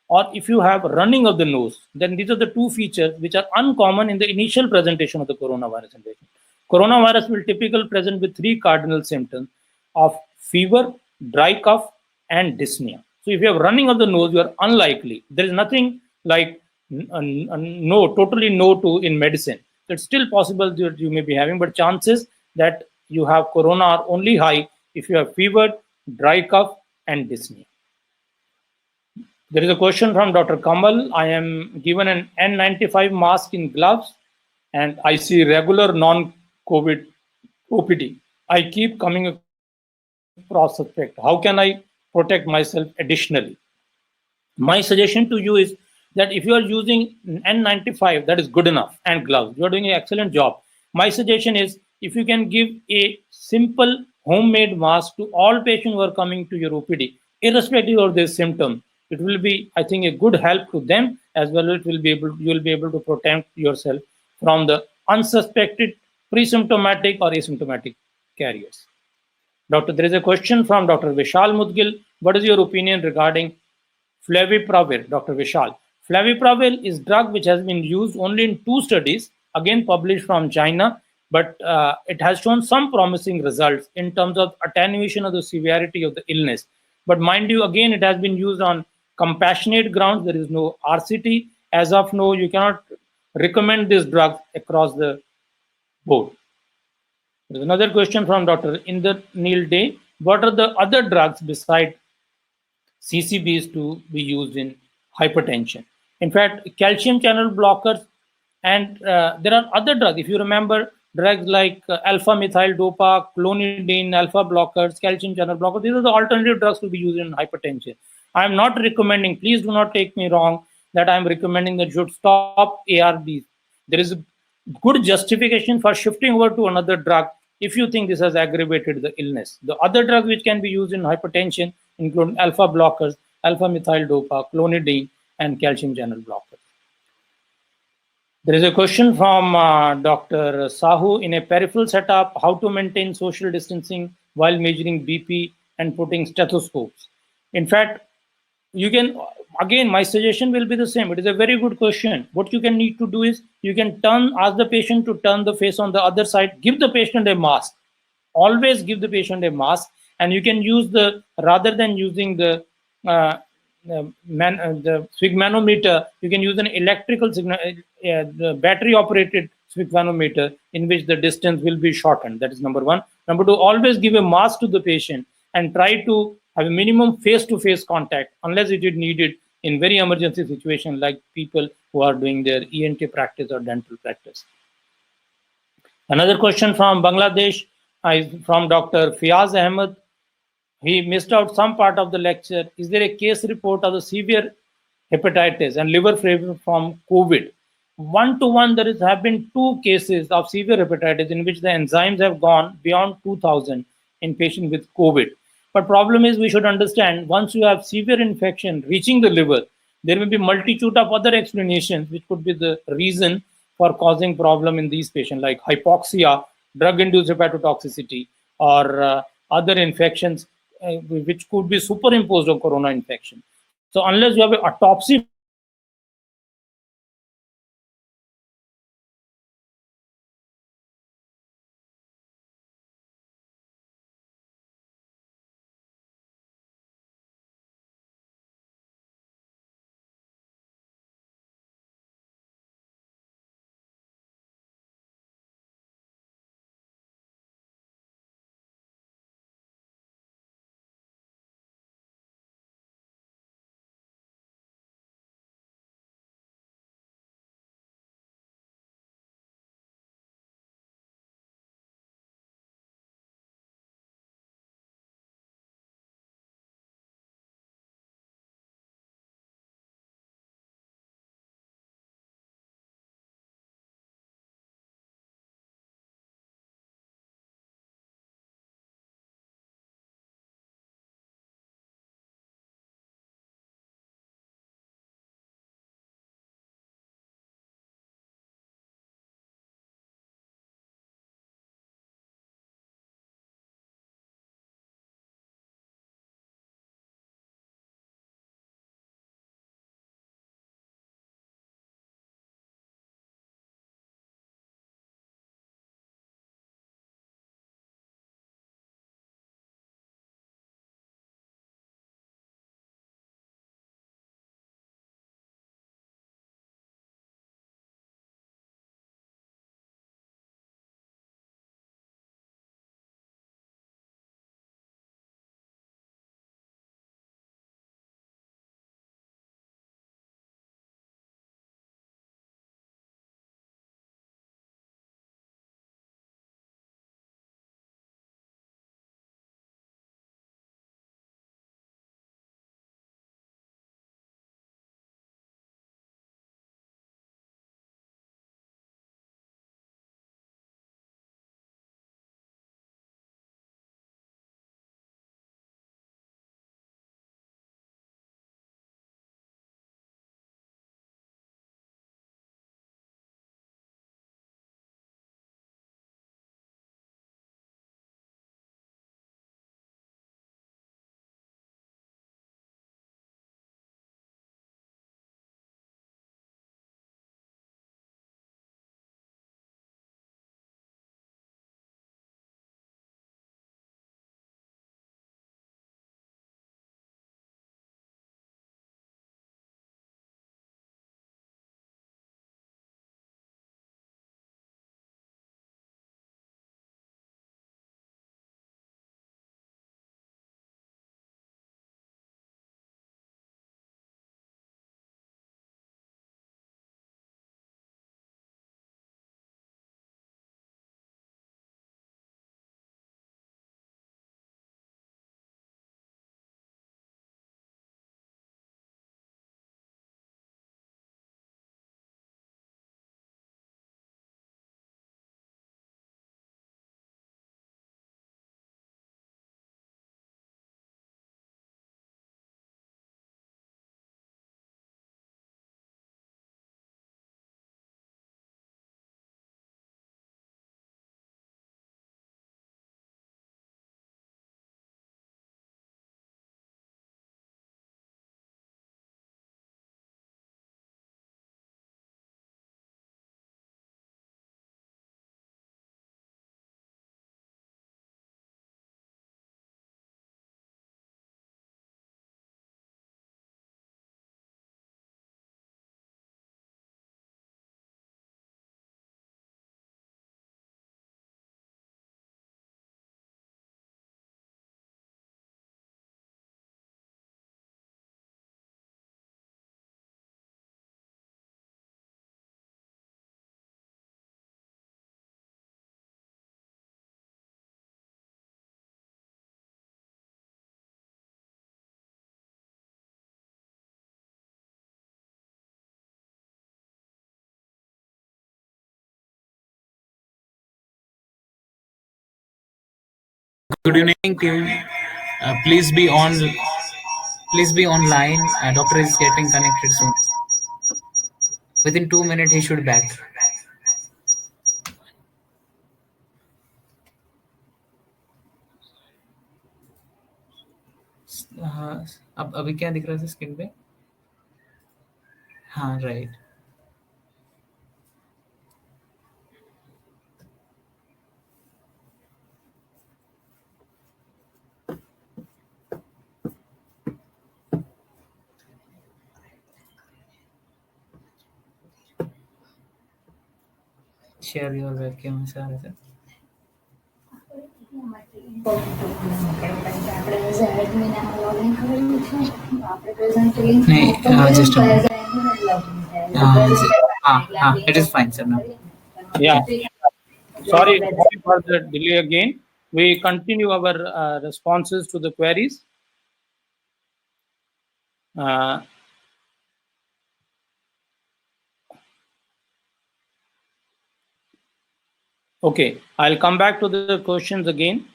or if you have running of the nose, then these are the two features which are uncommon in the initial presentation of the coronavirus infection. Coronavirus will typically present with three cardinal symptoms of fever, dry cough, and dyspnea. So if you have running of the nose, you are unlikely. There is nothing like totally no to in medicine. So it's still possible that you may be having, but chances that you have corona are only high if you have fever, dry cough, and dyspnea. There is a question from Dr. Kamal. I am given an N95 mask in gloves, and I see regular non-COVID OPD. I keep coming across suspect. How can I protect myself additionally? My suggestion to you is that if you are using N95, that is good enough, and gloves, you are doing an excellent job. My suggestion is if you can give a simple homemade mask to all patients who are coming to your OPD, irrespective of their symptoms, it will be, I think, a good help to them as well. You will be able to protect yourself from the unsuspected pre-symptomatic or asymptomatic carriers. There is a question from Dr. Vishal Mudgil. What is your opinion regarding Flavipravir, Dr. Vishal? Flavipravir is drug which has been used only in 2 studies, again published from China. but it has shown some promising results in terms of attenuation of the severity of the illness. But mind you, again, it has been used on compassionate grounds. There is no RCT. As of now, you cannot recommend this drug across the board. There's another question from Dr. Inder Neil Day. What are the other drugs besides CCBs to be used in hypertension? In fact, calcium channel blockers, and there are other drugs. If you remember, drugs like alpha methyl dopa, clonidine, alpha blockers, calcium channel blockers, these are the alternative drugs to be used in hypertension. I am not recommending, please do not take me wrong, that I am recommending that you should stop ARBs. There is a good justification for shifting over to another drug if you think this has aggravated the illness. The other drugs which can be used in hypertension include alpha blockers, alpha methyl dopa, clonidine, and calcium channel blockers. There is a question from Dr. Sahu. In a peripheral setup, how to maintain social distancing while measuring BP and putting stethoscopes? In fact, you can, again, my suggestion will be the same. It is a very good question. What you can need to do is you can ask the patient to turn the face on the other side, give the patient a mask. Always give the patient a mask, and you can use rather than using the the sphygmanometer, you can use an electrical signal, the battery operated sphygmanometer, in which the distance will be shortened. That is number one. Number two, always give a mask to the patient and try to have a minimum face-to-face contact unless it is needed in very emergency situation, like people who are doing their ENT practice or dental practice. Another question from Bangladesh is from Dr. Fiaz Ahmed. He missed out some part of the lecture. Is there a case report of the severe hepatitis and liver failure from COVID? One to one, have been 2 cases of severe hepatitis in which the enzymes have gone beyond 2000 in patients with COVID. But problem is, we should understand, once you have severe infection reaching the liver, there may be multitude of other explanations which could be the reason for causing problem in these patients, like hypoxia, drug-induced hepatotoxicity, or other infections which could be superimposed on corona infection. So unless you have an autopsy Good evening, team. Please be on. Please be online. Doctor is getting connected soon. Within 2 minutes, he should back. अब अभी क्या दिख रहा है screen पे? हाँ, right. Share your webcam, sir. Just it is fine, sir. Now. Yeah. Sorry for the delay again. We continue our responses to the queries. Okay, I'll come back to the questions again.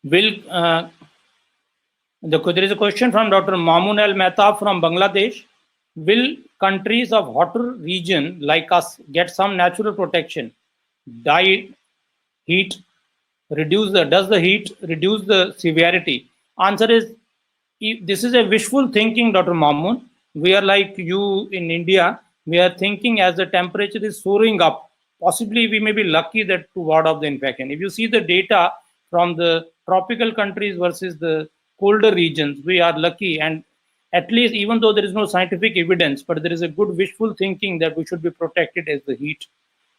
There is a question from Dr. Mamun Al Mehtab from Bangladesh. Will countries of hotter region like us get some natural protection? Diet, heat, does the heat reduce the severity? Answer is, this is a wishful thinking, Dr. Mamun. We are like you in India. We are thinking as the temperature is soaring up, possibly we may be lucky that to ward off the infection. If you see the data from the tropical countries versus the colder regions, we are lucky. And at least, even though there is no scientific evidence, but there is a good wishful thinking that we should be protected as the heat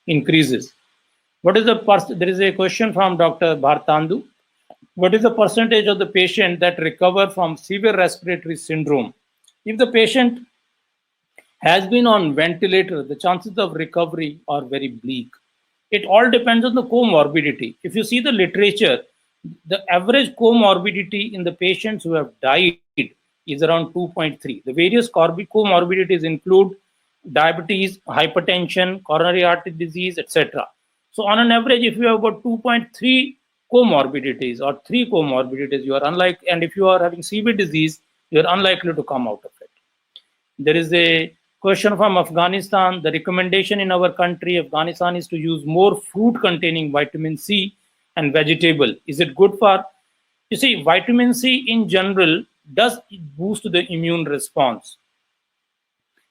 increases. There is a question from Dr. Bhartandu. What is the percentage of the patient that recover from severe respiratory syndrome? If the patient has been on ventilator, the chances of recovery are very bleak. It all depends on the comorbidity. If you see the literature, the average comorbidity in the patients who have died is around 2.3. The various comorbidities include diabetes, hypertension, coronary artery disease, etc. So on an average, if you have got 2.3 comorbidities or 3 comorbidities, you are unlikely, and if you are having severe disease, you are unlikely to come out of it. There is a question from Afghanistan. The recommendation in our country, Afghanistan, is to use more fruit containing vitamin C and vegetable. Is it good for? You see, vitamin C in general does boost the immune response.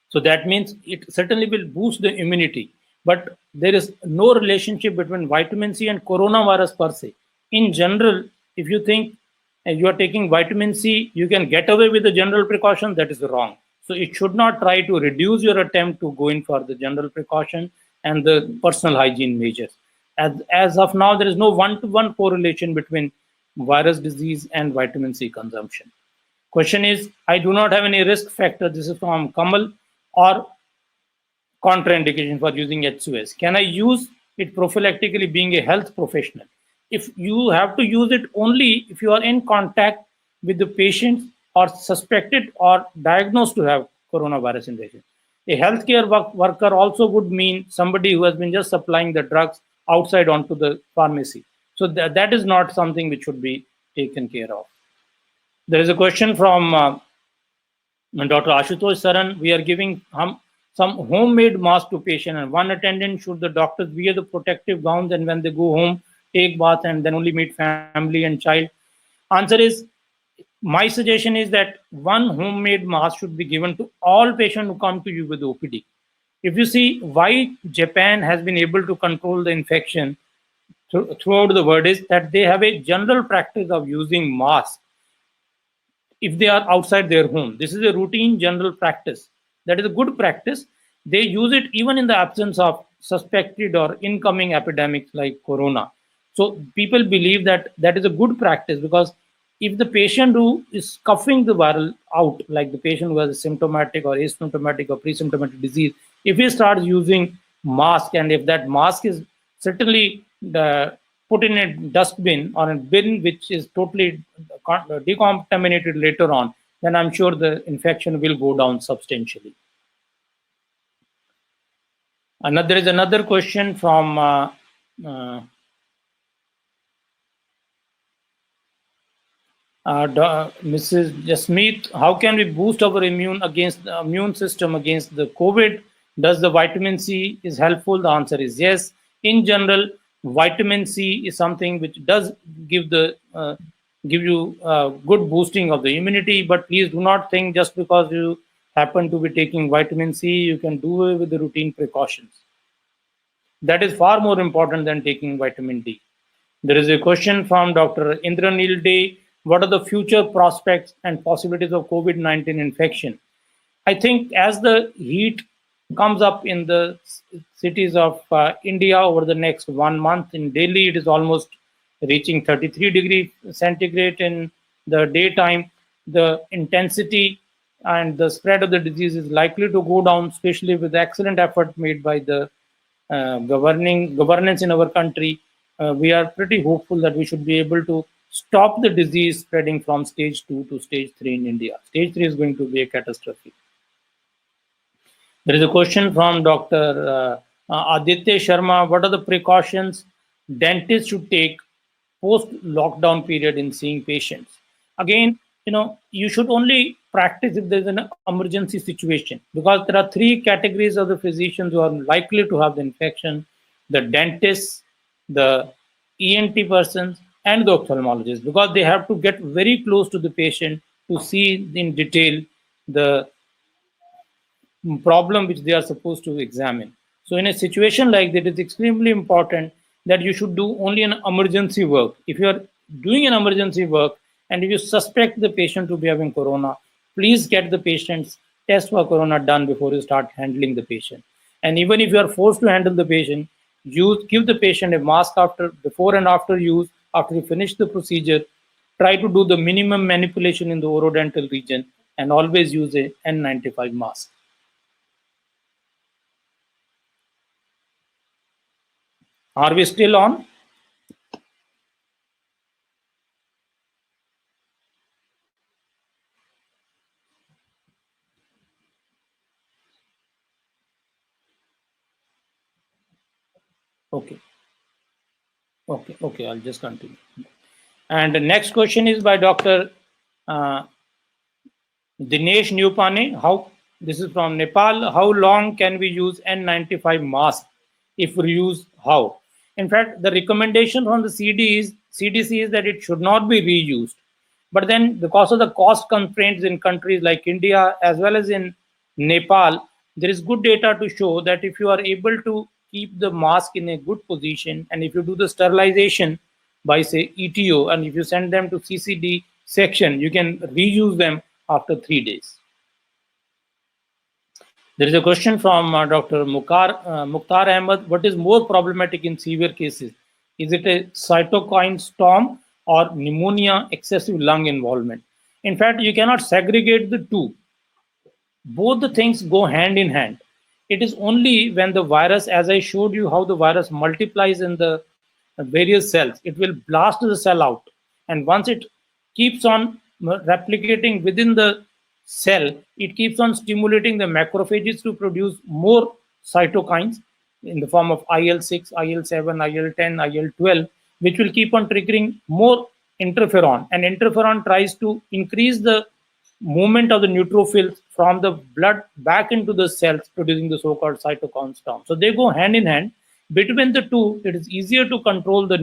So that means it certainly will boost the immunity. But there is no relationship between vitamin C and coronavirus per se. In general, if you think you are taking vitamin C, you can get away with the general precaution, that is wrong. So it should not try to reduce your attempt to go in for the general precaution and the personal hygiene measures. As of now, there is no one-to-one correlation between virus disease and vitamin C consumption. Question is, I do not have any risk factor. This is from Kamal. Or contraindication for using H2S. Can I use it prophylactically being a health professional? If you have to use it only if you are in contact with the patient or suspected or diagnosed to have coronavirus infection. A healthcare worker also would mean somebody who has been just supplying the drugs outside onto the pharmacy. So that is not something which should be taken care of. There is a question from Dr. Ashutosh Saran. We are giving some homemade mask to patient, and one attendant should the doctors wear the protective gowns and when they go home take bath and then only meet family and child? Answer is, my suggestion is that one homemade mask should be given to all patients who come to you with OPD. If you see why Japan has been able to control the infection throughout the world is that they have a general practice of using masks if they are outside their home. This is a routine general practice. That is a good practice. They use it even in the absence of suspected or incoming epidemics like corona. So people believe that that is a good practice, because if the patient who is coughing the viral out, like the patient who has a symptomatic or asymptomatic or pre-symptomatic disease, if he starts using mask, and if that mask is certainly put in a dustbin or a bin which is totally decontaminated later on, then I'm sure the infection will go down substantially. There is another question from Mrs. Jasmeet. How can we boost our immune system against the COVID? Does the vitamin C is helpful? The answer is yes. In general, vitamin C is something which does give you good boosting of the immunity. But please do not think just because you happen to be taking vitamin C, you can do it with the routine precautions. That is far more important than taking vitamin D. There is a question from Dr. Indranil Day. What are the future prospects and possibilities of COVID-19 infection? I think as the heat comes up in the cities of India over the next 1 month, in Delhi it is almost reaching 33 degrees centigrade in the daytime. The intensity and the spread of the disease is likely to go down, especially with the excellent effort made by the governance in our country. We are pretty hopeful that we should be able to stop the disease spreading from stage 2 to stage 3 in India. Stage 3 is going to be a catastrophe. There is a question from Dr. Aditya Sharma. What are the precautions dentists should take post-lockdown period in seeing patients? Again, you should only practice if there's an emergency situation, because there are 3 categories of the physicians who are likely to have the infection: the dentists, the ENT persons, and the ophthalmologists, because they have to get very close to the patient to see in detail the problem which they are supposed to examine. So in a situation like that, it is extremely important that you should do only an emergency work. If you are doing an emergency work and if you suspect the patient to be having corona, please get the patient's test for corona done before you start handling the patient. And even if you are forced to handle the patient, give the patient a mask before and after use. After you finish the procedure, try to do the minimum manipulation in the orodental region and always use a N95 mask. Are we still on? Okay. Okay, I'll just continue. And the next question is by Dr. Dinesh Newpane. This is from Nepal. How long can we use N95 mask? If we use, how? In fact, the recommendation from the CDC is that it should not be reused. But then, because of the cost constraints in countries like India as well as in Nepal, there is good data to show that if you are able to keep the mask in a good position, and if you do the sterilization by, say, ETO, and if you send them to CCD section, you can reuse them after 3 days. There is a question from Dr. Mukhtar Ahmed. What is more problematic in severe cases? Is it a cytokine storm or pneumonia, excessive lung involvement? In fact, you cannot segregate the two. Both the things go hand in hand. It is only when the virus, as I showed you how the virus multiplies in the various cells, it will blast the cell out. And once it keeps on replicating within the cell, it keeps on stimulating the macrophages to produce more cytokines in the form of IL-6, IL-7, IL-10, IL-12, which will keep on triggering more interferon. And interferon tries to increase the movement of the neutrophils from the blood back into the cells, producing the so-called cytokine storm. So they go hand in hand. Between the two, it is easier to control the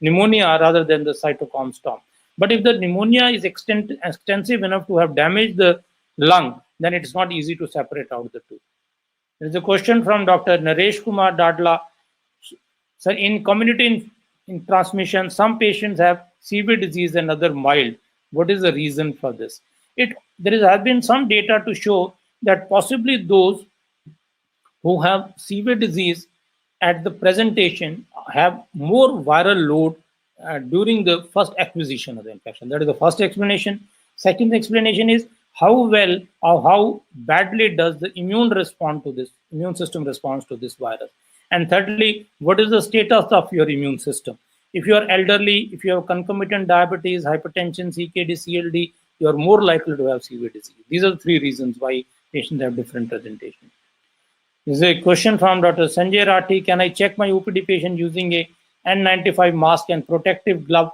pneumonia rather than the cytokine storm. But if the pneumonia is extensive enough to have damaged the lung, then it's not easy to separate out the two. There is a question from Dr. Naresh Kumar Dadla. So in community in transmission, some patients have severe disease and other mild. What is the reason for this? There has been some data to show that possibly those who have severe disease at the presentation have more viral load during the first acquisition of the infection. That is the first explanation. Second explanation is how well or how badly does the immune system responds to this virus. And thirdly, what is the status of your immune system? If you are elderly, if you have concomitant diabetes, hypertension, CKD, CLD, you are more likely to have severe disease. These are the 3 reasons why patients have different presentation. This is a question from Dr. Sanjay Rathi. Can I check my OPD patient using a N95 mask and protective glove?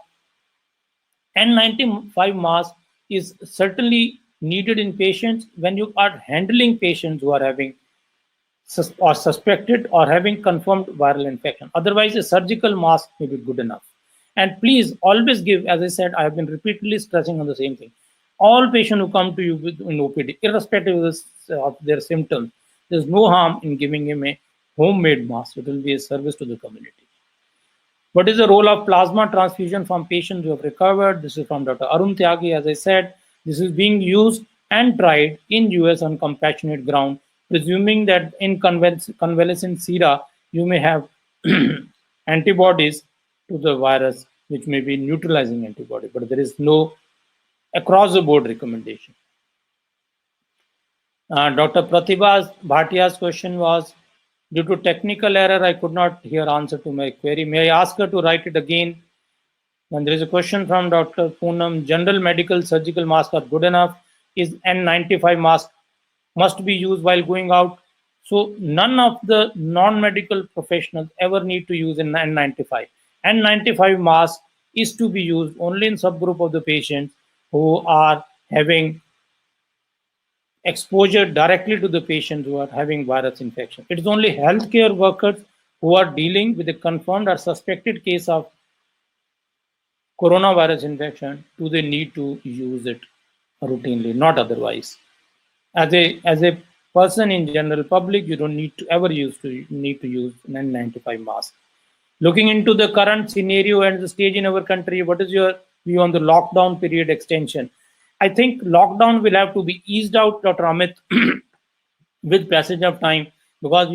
N95 mask is certainly needed in patients when you are handling patients who are having or suspected or having confirmed viral infection. Otherwise, a surgical mask may be good enough. And please always give, as I said, I have been repeatedly stressing on the same thing. All patients who come to you with in OPD, irrespective of their symptoms, there's no harm in giving him a homemade mask. It will be a service to the community. What is the role of plasma transfusion from patients who have recovered? This is from Dr. Arun Tyagi. As I said, this is being used and tried in US on compassionate ground, presuming that in convalescent sera, you may have antibodies to the virus, which may be neutralizing antibody, but there is no across the board recommendation. Dr. Pratibha Bhatia's question was, due to technical error, I could not hear answer to my query. May I ask her to write it again? And there is a question from Dr. Poonam. General medical surgical masks are good enough. Is N95 mask must be used while going out? So none of the non-medical professionals ever need to use an N95. N95 mask is to be used only in subgroup of the patients who are having exposure directly to the patients who are having virus infection. It is only healthcare workers who are dealing with a confirmed or suspected case of coronavirus infection do they need to use it routinely, not otherwise. As a person in general public, you don't need to ever use an N95 mask. Looking into the current scenario and the stage in our country, what is your view on the lockdown period extension? I think lockdown will have to be eased out, Dr. Amit, with passage of time, because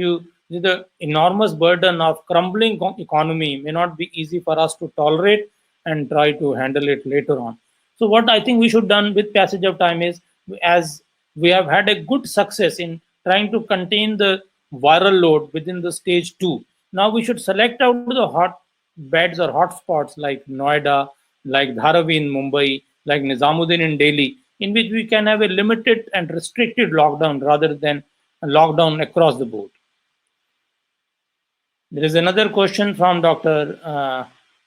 the enormous burden of crumbling economy may not be easy for us to tolerate and try to handle it later on. So what I think we should done with passage of time is, as we have had a good success in trying to contain the viral load within the stage 2. Now we should select out the hot beds or hot spots like Noida, like Dharavi in Mumbai, like Nizamuddin in Delhi, in which we can have a limited and restricted lockdown rather than a lockdown across the board. There is another question from Dr.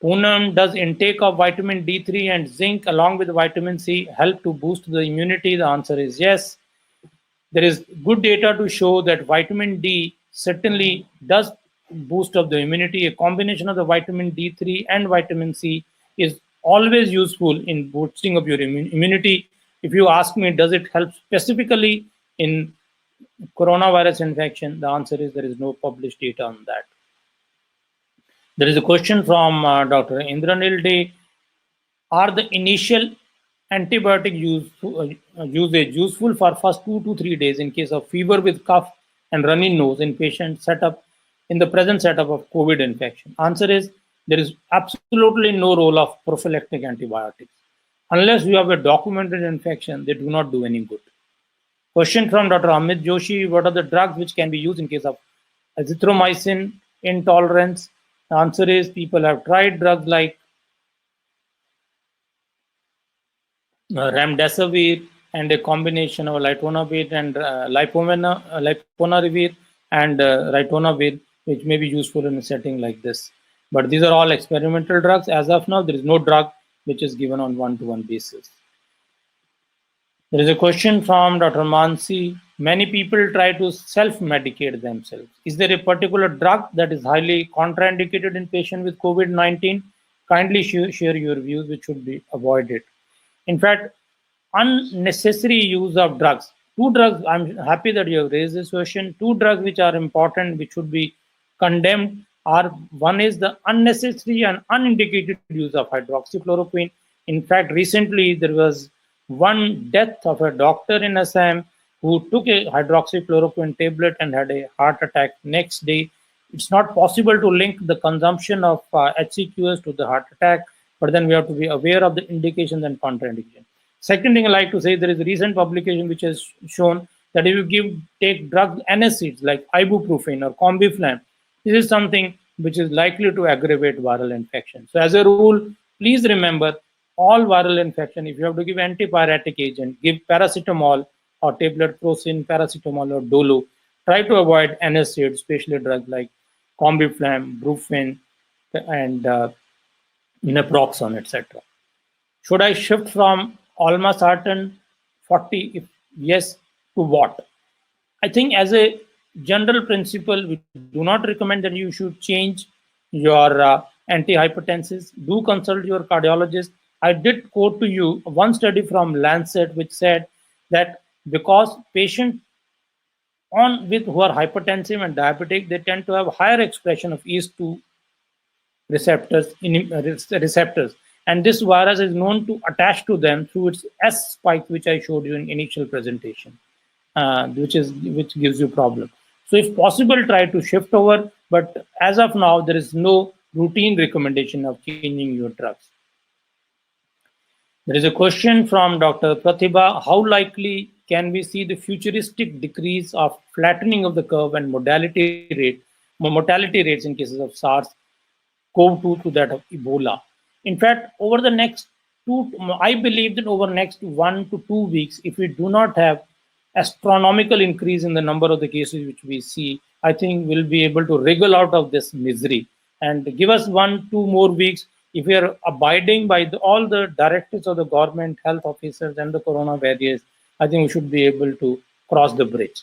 Poonam. Does intake of vitamin D3 and zinc along with vitamin C help to boost the immunity? The answer is yes. There is good data to show that vitamin D certainly does boost up the immunity. A combination of the vitamin D3 and vitamin C is always useful in boosting up your immunity. If you ask me, does it help specifically in coronavirus infection? The answer is there is no published data on that. There is a question from Dr. Indranil Dey. Are the initial antibiotic usage useful for first 2 to 3 days in case of fever with cough and runny nose in patient setup in the present setup of COVID infection? Answer is there is absolutely no role of prophylactic antibiotics. Unless you have a documented infection, they do not do any good. Question from Dr. Amit Joshi. What are the drugs which can be used in case of azithromycin intolerance? The answer is people have tried drugs like remdesivir and a combination of litonavir and liponavir and ritonavir, which may be useful in a setting like this. But these are all experimental drugs. As of now, there is no drug which is given on one-to-one basis. There is a question from Dr. Mansi. Many people try to self-medicate themselves. Is there a particular drug that is highly contraindicated in patients with COVID-19? Kindly share your views, which should be avoided. In fact, unnecessary use of drugs. 2 drugs, I'm happy that you have raised this question. 2 drugs which are important, which should be condemned, are one is the unnecessary and unindicated use of hydroxychloroquine. In fact, recently there was one death of a doctor in Assam who took a hydroxychloroquine tablet and had a heart attack next day. It's not possible to link the consumption of HCQS to the heart attack, but then we have to be aware of the indications and contraindications. Second thing I like to say, there is a recent publication which has shown that if you take drugs, NSAIDs like ibuprofen or combiflam, this is something which is likely to aggravate viral infection. So as a rule, please remember all viral infection, if you have to give antipyretic agent, give paracetamol or tablet Procin, paracetamol or Dolo. try to avoid NSAID, especially drugs like Combiflam, Brufen, and naproxen, etc. Should I shift from olmesartan 40? If yes, to what? I think as a general principle, we do not recommend that you should change your antihypertensives. Do consult your cardiologist. I did quote to you one study from Lancet which said that because patients on with who are hypertensive and diabetic, they tend to have higher expression of ACE2 receptors, and this virus is known to attach to them through its S spike, which I showed you in initial presentation, which gives you problem. So if possible, try to shift over, but as of now, there is no routine recommendation of changing your drugs. There is a question from Dr. Pratibha. How likely can we see the futuristic decrease of flattening of the curve and mortality rates in cases of SARS-CoV-2 to that of Ebola? In fact, over the next I believe that over the next 1 to 2 weeks, if we do not have astronomical increase in the number of the cases which we see, I think we'll be able to wriggle out of this misery. And give us 1-2 more weeks. If we are abiding by all the directives of the government, health officers, and the corona barriers, I think we should be able to cross the bridge.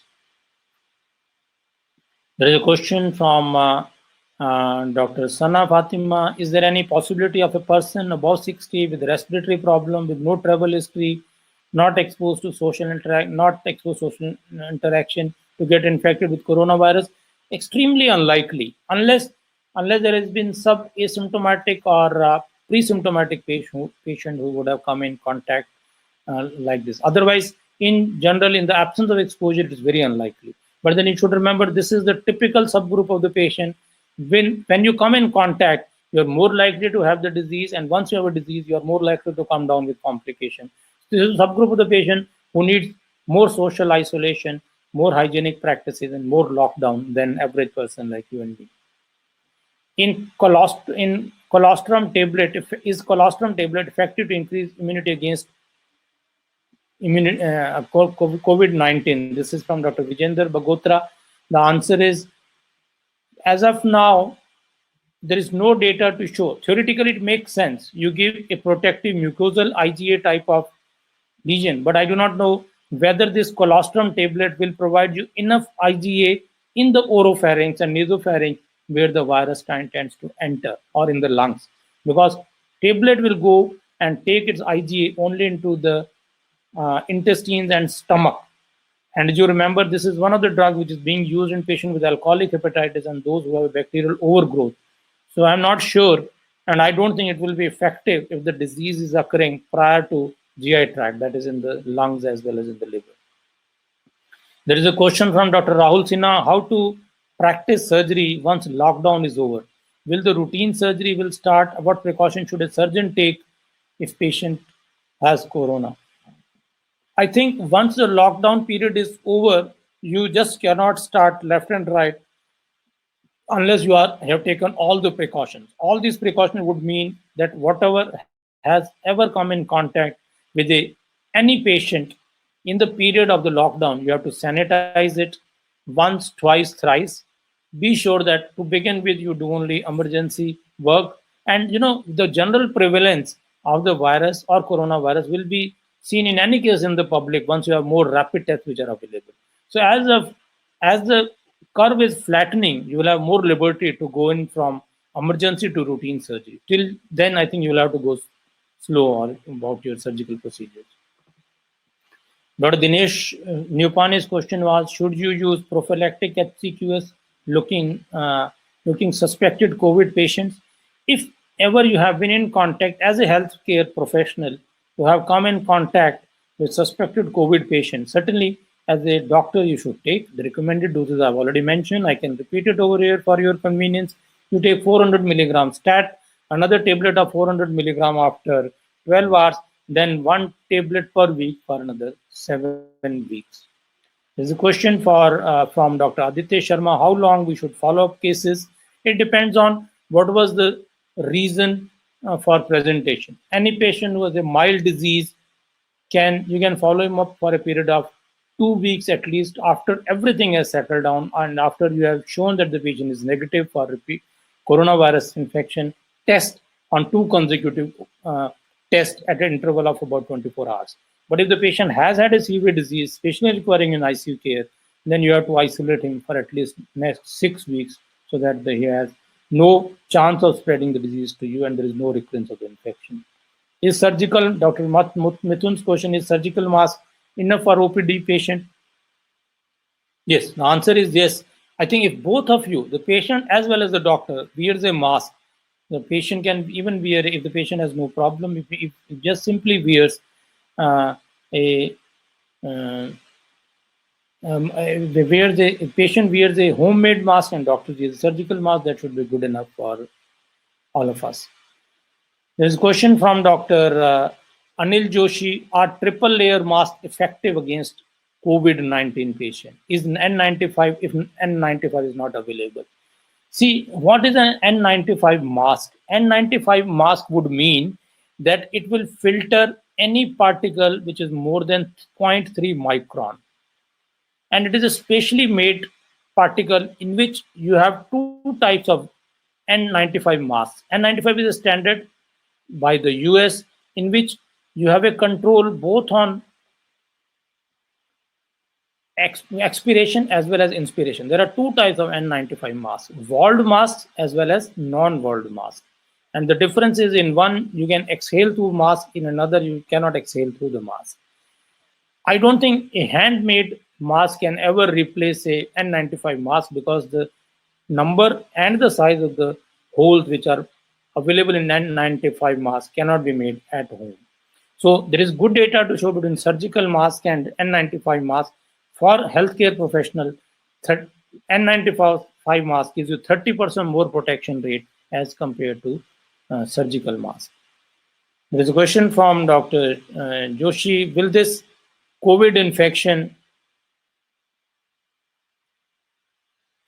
There is a question from Dr. Sana Fatima. Is there any possibility of a person above 60 with respiratory problem, with no travel history, not exposed to social interaction, to get infected with coronavirus? Extremely unlikely, unless there has been sub-asymptomatic or pre-symptomatic patient who would have come in contact like this. Otherwise, in general, in the absence of exposure, it is very unlikely. But then you should remember, this is the typical subgroup of the patient. When you come in contact, you're more likely to have the disease, and once you have a disease, you're more likely to come down with complication. This is a subgroup of the patient who needs more social isolation, more hygienic practices, and more lockdown than average person like you and me. In colostrum tablet, is colostrum tablet effective to increase immunity against COVID-19? This is from Dr. Vijender Bagotra. The answer is, as of now, there is no data to show. Theoretically, it makes sense. You give a protective mucosal IgA type of lesion, but I do not know whether this colostrum tablet will provide you enough IgA in the oropharynx and nasopharynx where the virus tends to enter, or in the lungs, because tablet will go and take its IgA only into the intestines and stomach. And as you remember, this is one of the drugs which is being used in patients with alcoholic hepatitis and those who have bacterial overgrowth. So I'm not sure, and I don't think it will be effective if the disease is occurring prior to GI tract, that is in the lungs as well as in the liver. There is a question from Dr. Rahul Sinha: how to practice surgery once lockdown is over? Will the routine surgery will start? What precaution should a surgeon take if patient has corona? I think once the lockdown period is over, you just cannot start left and right unless you have taken all the precautions. All these precautions would mean that whatever has ever come in contact with any patient in the period of the lockdown, you have to sanitize it once, twice, thrice. Be sure that to begin with, you do only emergency work. And the general prevalence of the virus or coronavirus will be seen in any case in the public once you have more rapid tests which are available. So as the curve is flattening, you will have more liberty to go in from emergency to routine surgery. Till then, I think you will have to go slow about your surgical procedures. Dr. Dinesh Nupani's question was: should you use prophylactic HCQS looking suspected COVID patients? If ever you have been in contact as a healthcare professional, to have come in contact with suspected COVID patients, certainly as a doctor you should take the recommended doses I've already mentioned. I can repeat it over here for your convenience. You take 400 milligram stat, another tablet of 400 milligram after 12 hours, then one tablet per week for another 7 weeks. There's a question from Dr. Aditya Sharma: how long we should follow up cases? It depends on what was the reason for presentation. Any patient who has a mild disease, you can follow him up for a period of 2 weeks at least after everything has settled down and after you have shown that the patient is negative for repeat coronavirus infection, test on 2 consecutive tests at an interval of about 24 hours. But if the patient has had a severe disease, especially requiring an ICU care, then you have to isolate him for at least next 6 weeks so that he has no chance of spreading the disease to you and there is no recurrence of the infection. Is surgical, Dr. Mithun's question, is surgical mask enough for OPD patient? Yes, the answer is yes. I think if both of you, the patient as well as the doctor, wears a mask, the patient can even wear, if the patient has no problem, if just simply wears a patient wears a homemade mask and doctor wears a surgical mask, that should be good enough for all of us. There's a question from Dr. Anil Joshi. Are triple layer masks effective against COVID-19 patient? Is an N95 if N95 is not available? See, what is an N95 mask? N95 mask would mean that it will filter any particle which is more than 0.3 micron. And it is a specially made particle in which you have two types of N95 masks. N95 is a standard by the US in which you have a control both on expiration as well as inspiration. There are two types of N95 masks, walled masks as well as non-walled masks. And the difference is in one, you can exhale through mask, in another, you cannot exhale through the mask. I don't think a handmade mask can ever replace a N95 mask because the number and the size of the holes which are available in N95 mask cannot be made at home. So there is good data to show between surgical mask and N95 mask. For healthcare professional, N95 mask gives you 30% more protection rate as compared to surgical mask. There is a question from Dr. Joshi. Will this COVID infection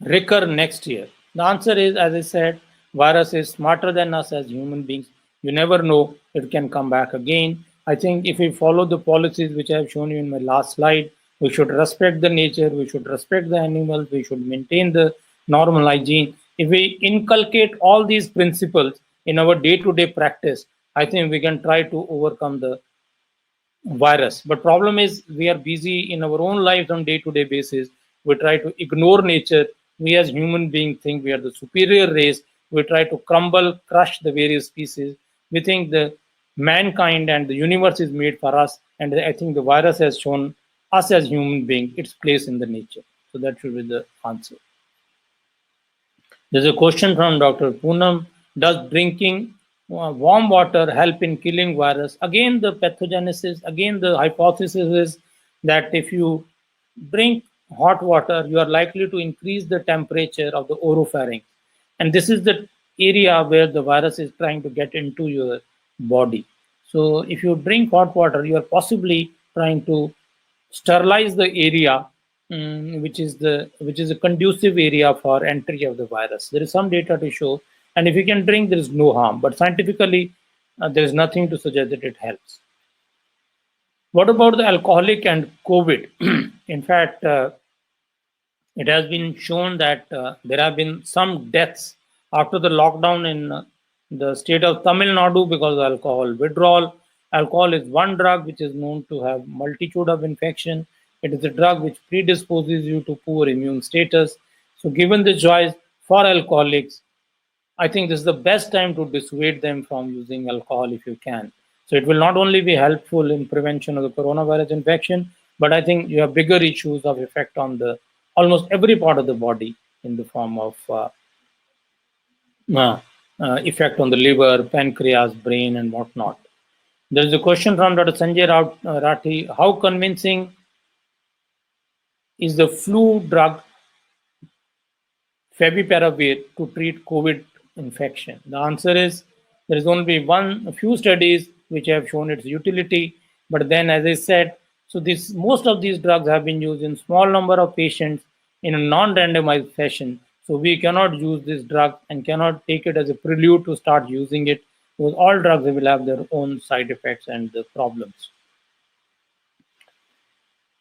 recur next year? The answer is, as I said, virus is smarter than us as human beings. You never know, it can come back again. I think if we follow the policies which I have shown you in my last slide, we should respect the nature, we should respect the animals, we should maintain the normal hygiene. If we inculcate all these principles in our day-to-day practice, I think we can try to overcome the virus. But problem is we are busy in our own lives on day-to-day basis. We try to ignore nature. We as human beings think we are the superior race. We try to crush the various species. We think the mankind and the universe is made for us. And I think the virus has shown us as human beings its place in the nature. So that should be the answer. There's a question from Dr. Poonam. Does drinking warm water help in killing virus? Again, the pathogenesis, again, the hypothesis is that if you drink hot water, you are likely to increase the temperature of the oropharynx. And this is the area where the virus is trying to get into your body. So if you drink hot water, you are possibly trying to sterilize the area, which is a conducive area for entry of the virus. There is some data to show, and if you can drink, there is no harm. But scientifically, there is nothing to suggest that it helps. What about the alcoholic and COVID? In fact, it has been shown that there have been some deaths after the lockdown in the state of Tamil Nadu because of alcohol withdrawal. Alcohol is one drug which is known to have multitude of infection. It is a drug which predisposes you to poor immune status. So given the choice for alcoholics, I think this is the best time to dissuade them from using alcohol if you can. So it will not only be helpful in prevention of the coronavirus infection, but I think you have bigger issues of effect on the almost every part of the body in the form of effect on the liver, pancreas, brain, and whatnot. There is a question from Dr. Sanjay Rathi. How convincing is the flu drug favipiravir to treat COVID infection? The answer is there is only a few studies which have shown its utility. But then, as I said, so most of these drugs have been used in small number of patients in a non-randomized fashion. So we cannot use this drug and cannot take it as a prelude to start using it, because all drugs will have their own side effects and the problems.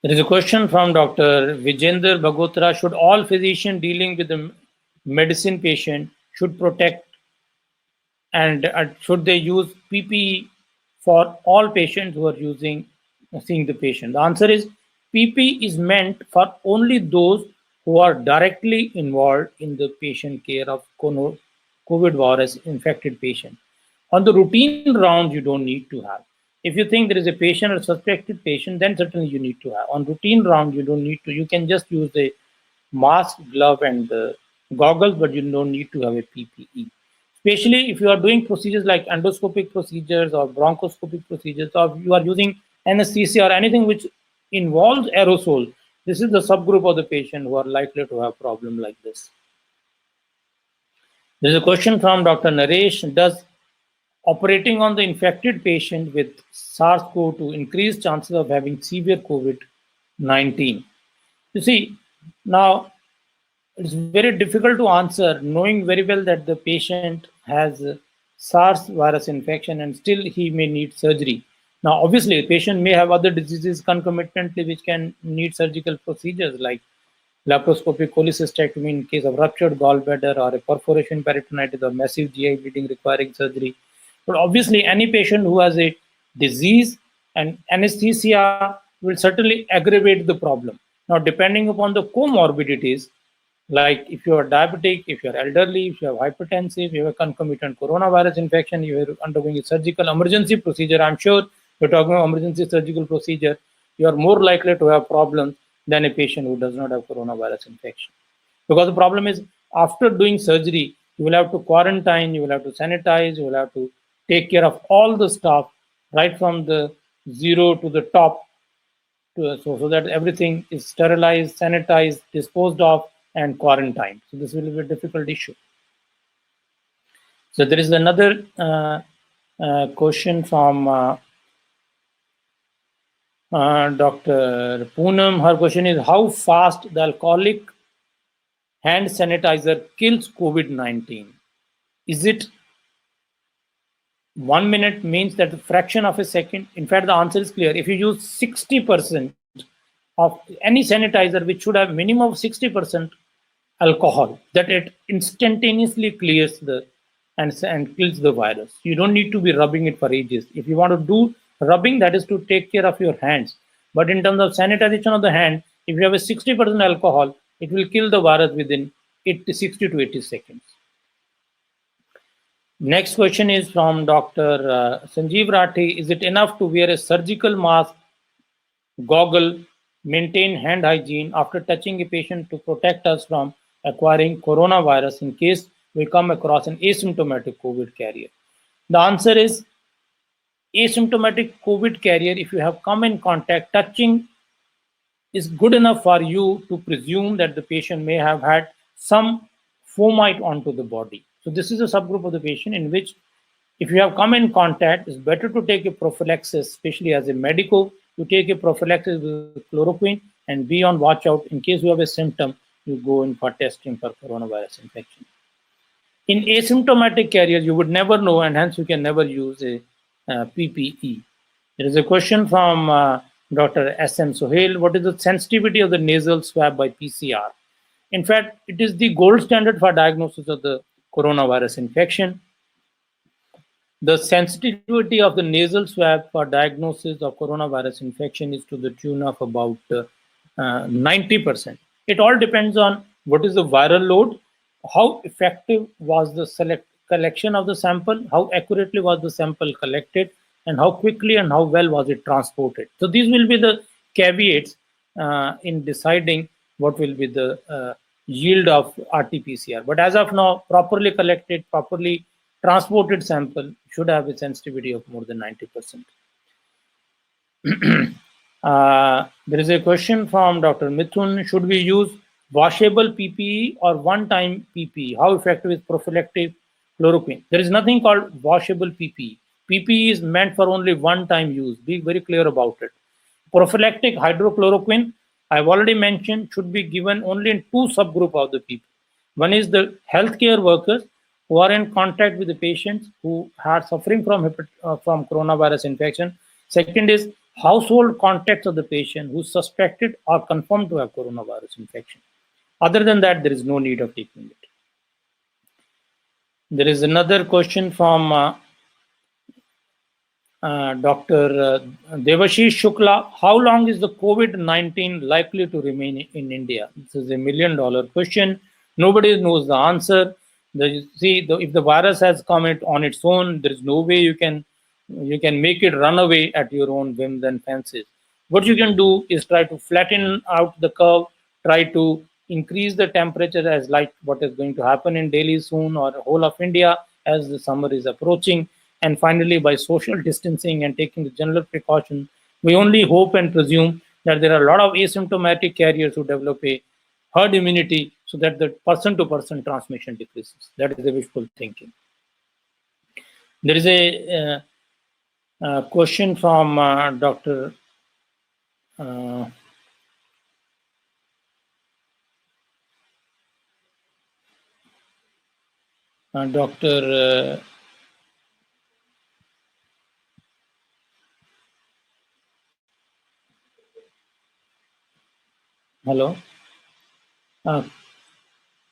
There is a question from Dr. Vijender Bhagotra. Should all physicians dealing with the medicine patient should protect and should they use PPE for all patients who are seeing the patient? The answer is PPE is meant for only those who are directly involved in the patient care of COVID virus infected patient. On the routine rounds, you don't need to have. If you think there is a patient or suspected patient, then certainly you need to have. On routine round, you don't need to. You can just use the mask, glove, and the goggles, but you don't need to have a PPE. Especially if you are doing procedures like endoscopic procedures or bronchoscopic procedures, or you are using anesthesia or anything which involves aerosol, this is the subgroup of the patient who are likely to have problem like this. There's a question from Dr. Naresh. Does operating on the infected patient with SARS-CoV-2 increase chances of having severe COVID-19? You see, now it's very difficult to answer knowing very well that the patient has SARS virus infection and still he may need surgery. Now, obviously, the patient may have other diseases concomitantly which can need surgical procedures like laparoscopic cholecystectomy in case of ruptured gallbladder or a perforation peritonitis or massive GI bleeding requiring surgery. But obviously, any patient who has a disease and anesthesia will certainly aggravate the problem. Now, depending upon the comorbidities, like if you are diabetic, if you are elderly, if you have hypertensive, if you have a concomitant coronavirus infection, you are undergoing a surgical emergency procedure, I'm sure you're talking about emergency surgical procedure, you are more likely to have problems than a patient who does not have coronavirus infection. Because the problem is after doing surgery, you will have to quarantine, you will have to sanitize, you will have to take care of all the stuff right from the zero to the top so that everything is sterilized, sanitized, disposed of, and quarantined. So this will be a difficult issue. So there is another question from Dr. Poonam. Her question is, how fast the alcoholic hand sanitizer kills COVID-19? Is it 1 minute means that a fraction of a second? In fact, the answer is clear. If you use 60% of any sanitizer, which should have minimum of 60% alcohol, that it instantaneously clears and kills the virus. You don't need to be rubbing it for ages. If you want to do rubbing, that is to take care of your hands. But in terms of sanitization of the hand, if you have a 60% alcohol, it will kill the virus within 60 to 80 seconds. Next question is from Dr. Sanjeev Rathi. Is it enough to wear a surgical mask, goggle, maintain hand hygiene after touching a patient to protect us from acquiring coronavirus in case we come across an asymptomatic COVID carrier? The answer is asymptomatic COVID carrier, if you have come in contact, touching is good enough for you to presume that the patient may have had some fomite onto the body. So this is a subgroup of the patient in which if you have come in contact, it's better to take a prophylaxis, especially as a medico, to take a prophylaxis with chloroquine and be on watch out. In case you have a symptom, you go in for testing for coronavirus infection. In asymptomatic carriers, you would never know, and hence you can never use a PPE. There is a question from Dr. S.M. Sohail. What is the sensitivity of the nasal swab by PCR? In fact, it is the gold standard for diagnosis of the coronavirus infection. The sensitivity of the nasal swab for diagnosis of coronavirus infection is to the tune of about 90%. It all depends on what is the viral load, how effective was the collection of the sample, how accurately was the sample collected, and how quickly and how well was it transported. So these will be the caveats in deciding what will be the yield of RT-PCR. But as of now, properly collected, properly transported sample should have a sensitivity of more than 90%. There is a question from Dr. Mithun. Should we use washable PPE or one-time PPE? How effective is prophylactic chloroquine? There is nothing called washable PPE. PPE is meant for only one-time use. Be very clear about it. Prophylactic hydrochloroquine, I've already mentioned, should be given only in two subgroups of the people. One is the healthcare workers who are in contact with the patients who are suffering from coronavirus infection. Second is household contacts of the patient who suspected or confirmed to have coronavirus infection. Other than that, there is no need of taking it. There is another question from Dr. Devashish Shukla. How long is the COVID-19 likely to remain in India? This is $1 million question. Nobody knows the answer. If the virus has come on its own, there is no way you can make it run away at your own whims and fancies. What you can do is try to flatten out the curve, try to increase the temperature as like what is going to happen in Delhi soon or whole of India as the summer is approaching. And finally, by social distancing and taking the general precaution, we only hope and presume that there are a lot of asymptomatic carriers who develop a herd immunity so that the person-to-person transmission decreases. That is the wishful thinking. There is a question from Dr. Dr. Hello.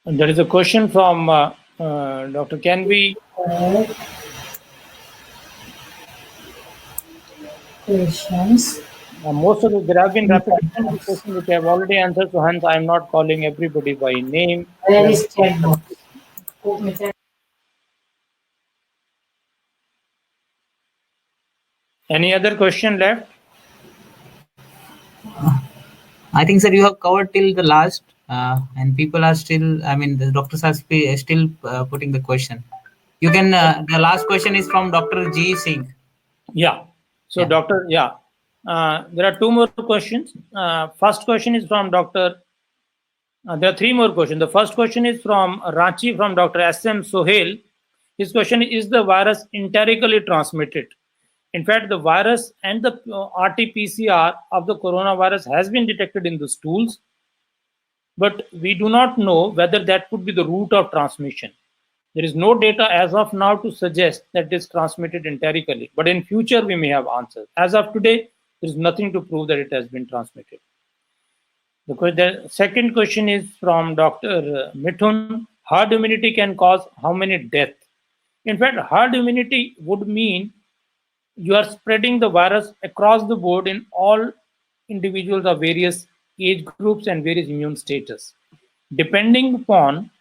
There is a question from Dr. Can we questions? most of there have been rapid questions which I have already answered, so hence I am not calling everybody by name. Where is chat box? Any other question left? I think, sir, you have covered till the last, and people are still, I mean, the doctors are still putting the question. You can, the last question is from Dr. G. Singh. Yeah. So, Yeah. Doctor, there are two more questions. First question is from Dr. There are three more questions. The first question is from Ranchi from Dr. S.M. Sohail. His question is the virus enterically transmitted? In fact, the virus and the RT-PCR of the coronavirus has been detected in the stools, but we do not know whether that could be the route of transmission. There is no data as of now to suggest that it is transmitted enterically, but in future we may have answers. As of today, there is nothing to prove that it has been transmitted. The second question is from Dr. Mithun. Herd immunity can cause how many deaths? In fact, herd immunity would mean you are spreading the virus across the board in all individuals of various age groups and various immune status. Depending upon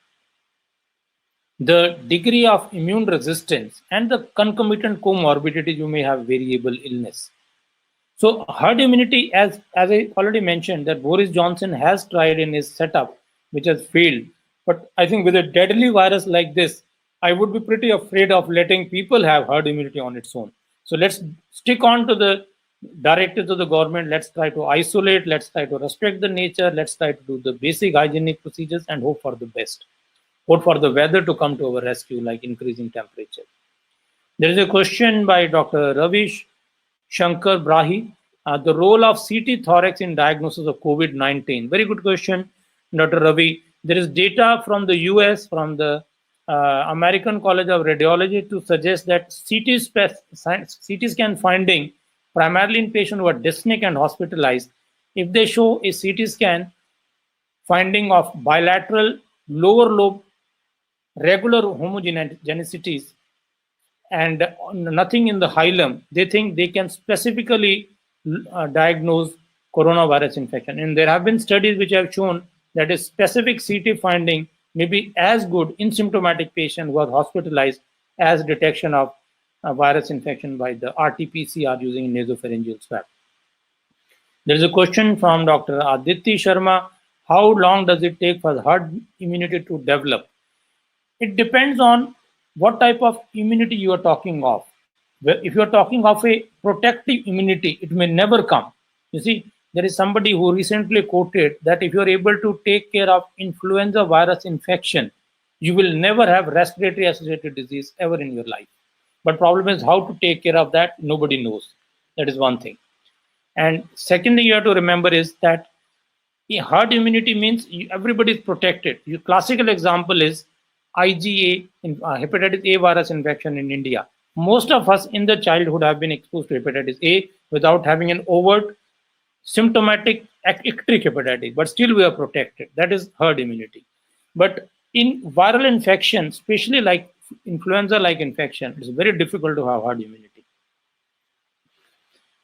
the degree of immune resistance and the concomitant comorbidities, you may have variable illness. So herd immunity, as I already mentioned, that Boris Johnson has tried in his setup, which has failed. But I think with a deadly virus like this, I would be pretty afraid of letting people have herd immunity on its own. So let's stick on to the directives of the government. Let's try to isolate. Let's try to respect the nature. Let's try to do the basic hygienic procedures and hope for the best. Hope for the weather to come to our rescue, like increasing temperature. There is a question by Dr. Ravish Shankar Brahi. The role of CT thorax in diagnosis of COVID-19. Very good question, Dr. Ravi. There is data from the US, from the American College of Radiology to suggest that CT scan finding, primarily in patients who are dyspneic and hospitalized, if they show a CT scan finding of bilateral lower lobe regular homogenicities and nothing in the hilum, they think they can specifically diagnose coronavirus infection. And there have been studies which have shown that a specific CT finding may be as good in symptomatic patient who are hospitalized as detection of virus infection by the RT-PCR using nasopharyngeal swab. There is a question from Dr. Aditi Sharma. How long does it take for herd immunity to develop? It depends on what type of immunity you are talking of. If you are talking of a protective immunity, it may never come. You see, there is somebody who recently quoted that if you are able to take care of influenza virus infection, you will never have respiratory associated disease ever in your life. But problem is how to take care of that, nobody knows. That is one thing. And second thing you have to remember is that herd immunity means everybody is protected. Your classical example is IgA, hepatitis A virus infection in India. Most of us in the childhood have been exposed to hepatitis A. without having an overt symptomatic ectic hepatitis, but still we are protected. That is herd immunity. But in viral infection, especially like influenza-like infection, it's very difficult to have herd immunity.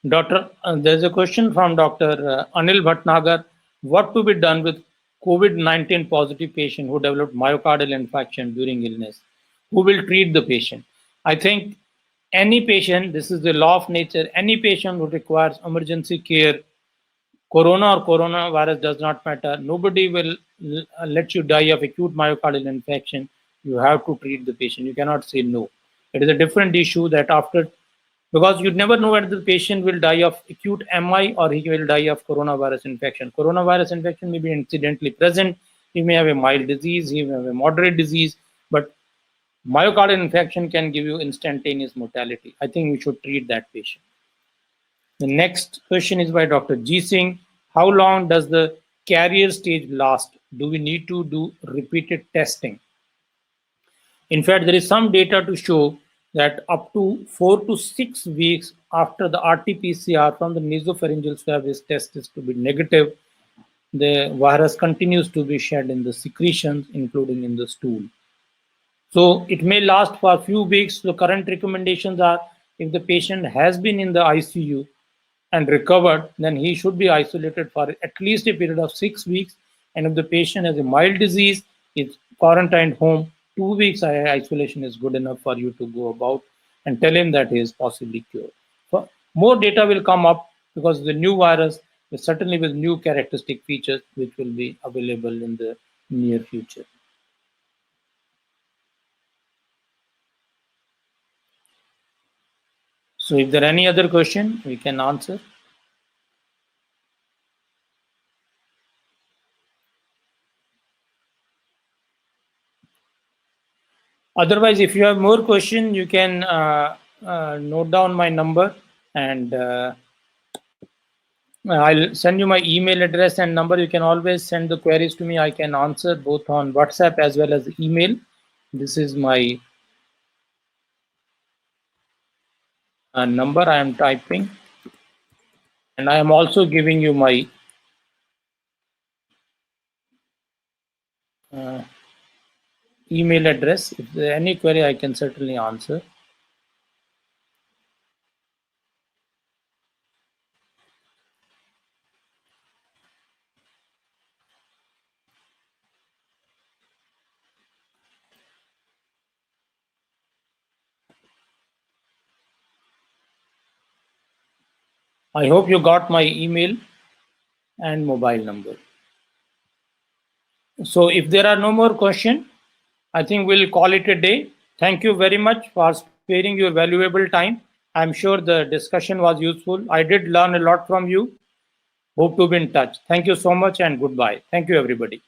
There's a question from Dr. Anil Bhatnagar. What to be done with COVID-19 positive patient who developed myocardial infarction during illness? Who will treat the patient? I think any patient, this is the law of nature, any patient who requires emergency care, corona or coronavirus does not matter. Nobody will let you die of acute myocardial infection. You have to treat the patient. You cannot say no. It is a different issue that after, because you never know whether the patient will die of acute MI or he will die of coronavirus infection. Coronavirus infection may be incidentally present. He may have a mild disease, he may have a moderate disease, but myocardial infection can give you instantaneous mortality. I think we should treat that patient. The next question is by Dr. G. Singh. How long does the carrier stage last? Do we need to do repeated testing? In fact, there is some data to show that up to 4 to 6 weeks after the RT-PCR from the nasopharyngeal swab is tested to be negative, the virus continues to be shed in the secretions, including in the stool. So it may last for a few weeks. The current recommendations are if the patient has been in the ICU and recovered, then he should be isolated for at least a period of 6 weeks. And if the patient has a mild disease, is quarantined home, 2 weeks isolation is good enough for you to go about and tell him that he is possibly cured. So more data will come up because the new virus is certainly with new characteristic features which will be available in the near future. So if there are any other question, we can answer. Otherwise, if you have more question, you can note down my number and I'll send you my email address and number. You can always send the queries to me. I can answer both on WhatsApp as well as email. This is my number I am typing. And I am also giving you my email address. If there is any query, I can certainly answer. I hope you got my email and mobile number. So if there are no more questions, I think we'll call it a day. Thank you very much for sparing your valuable time. I'm sure the discussion was useful. I did learn a lot from you. Hope to be in touch. Thank you so much and goodbye. Thank you, everybody.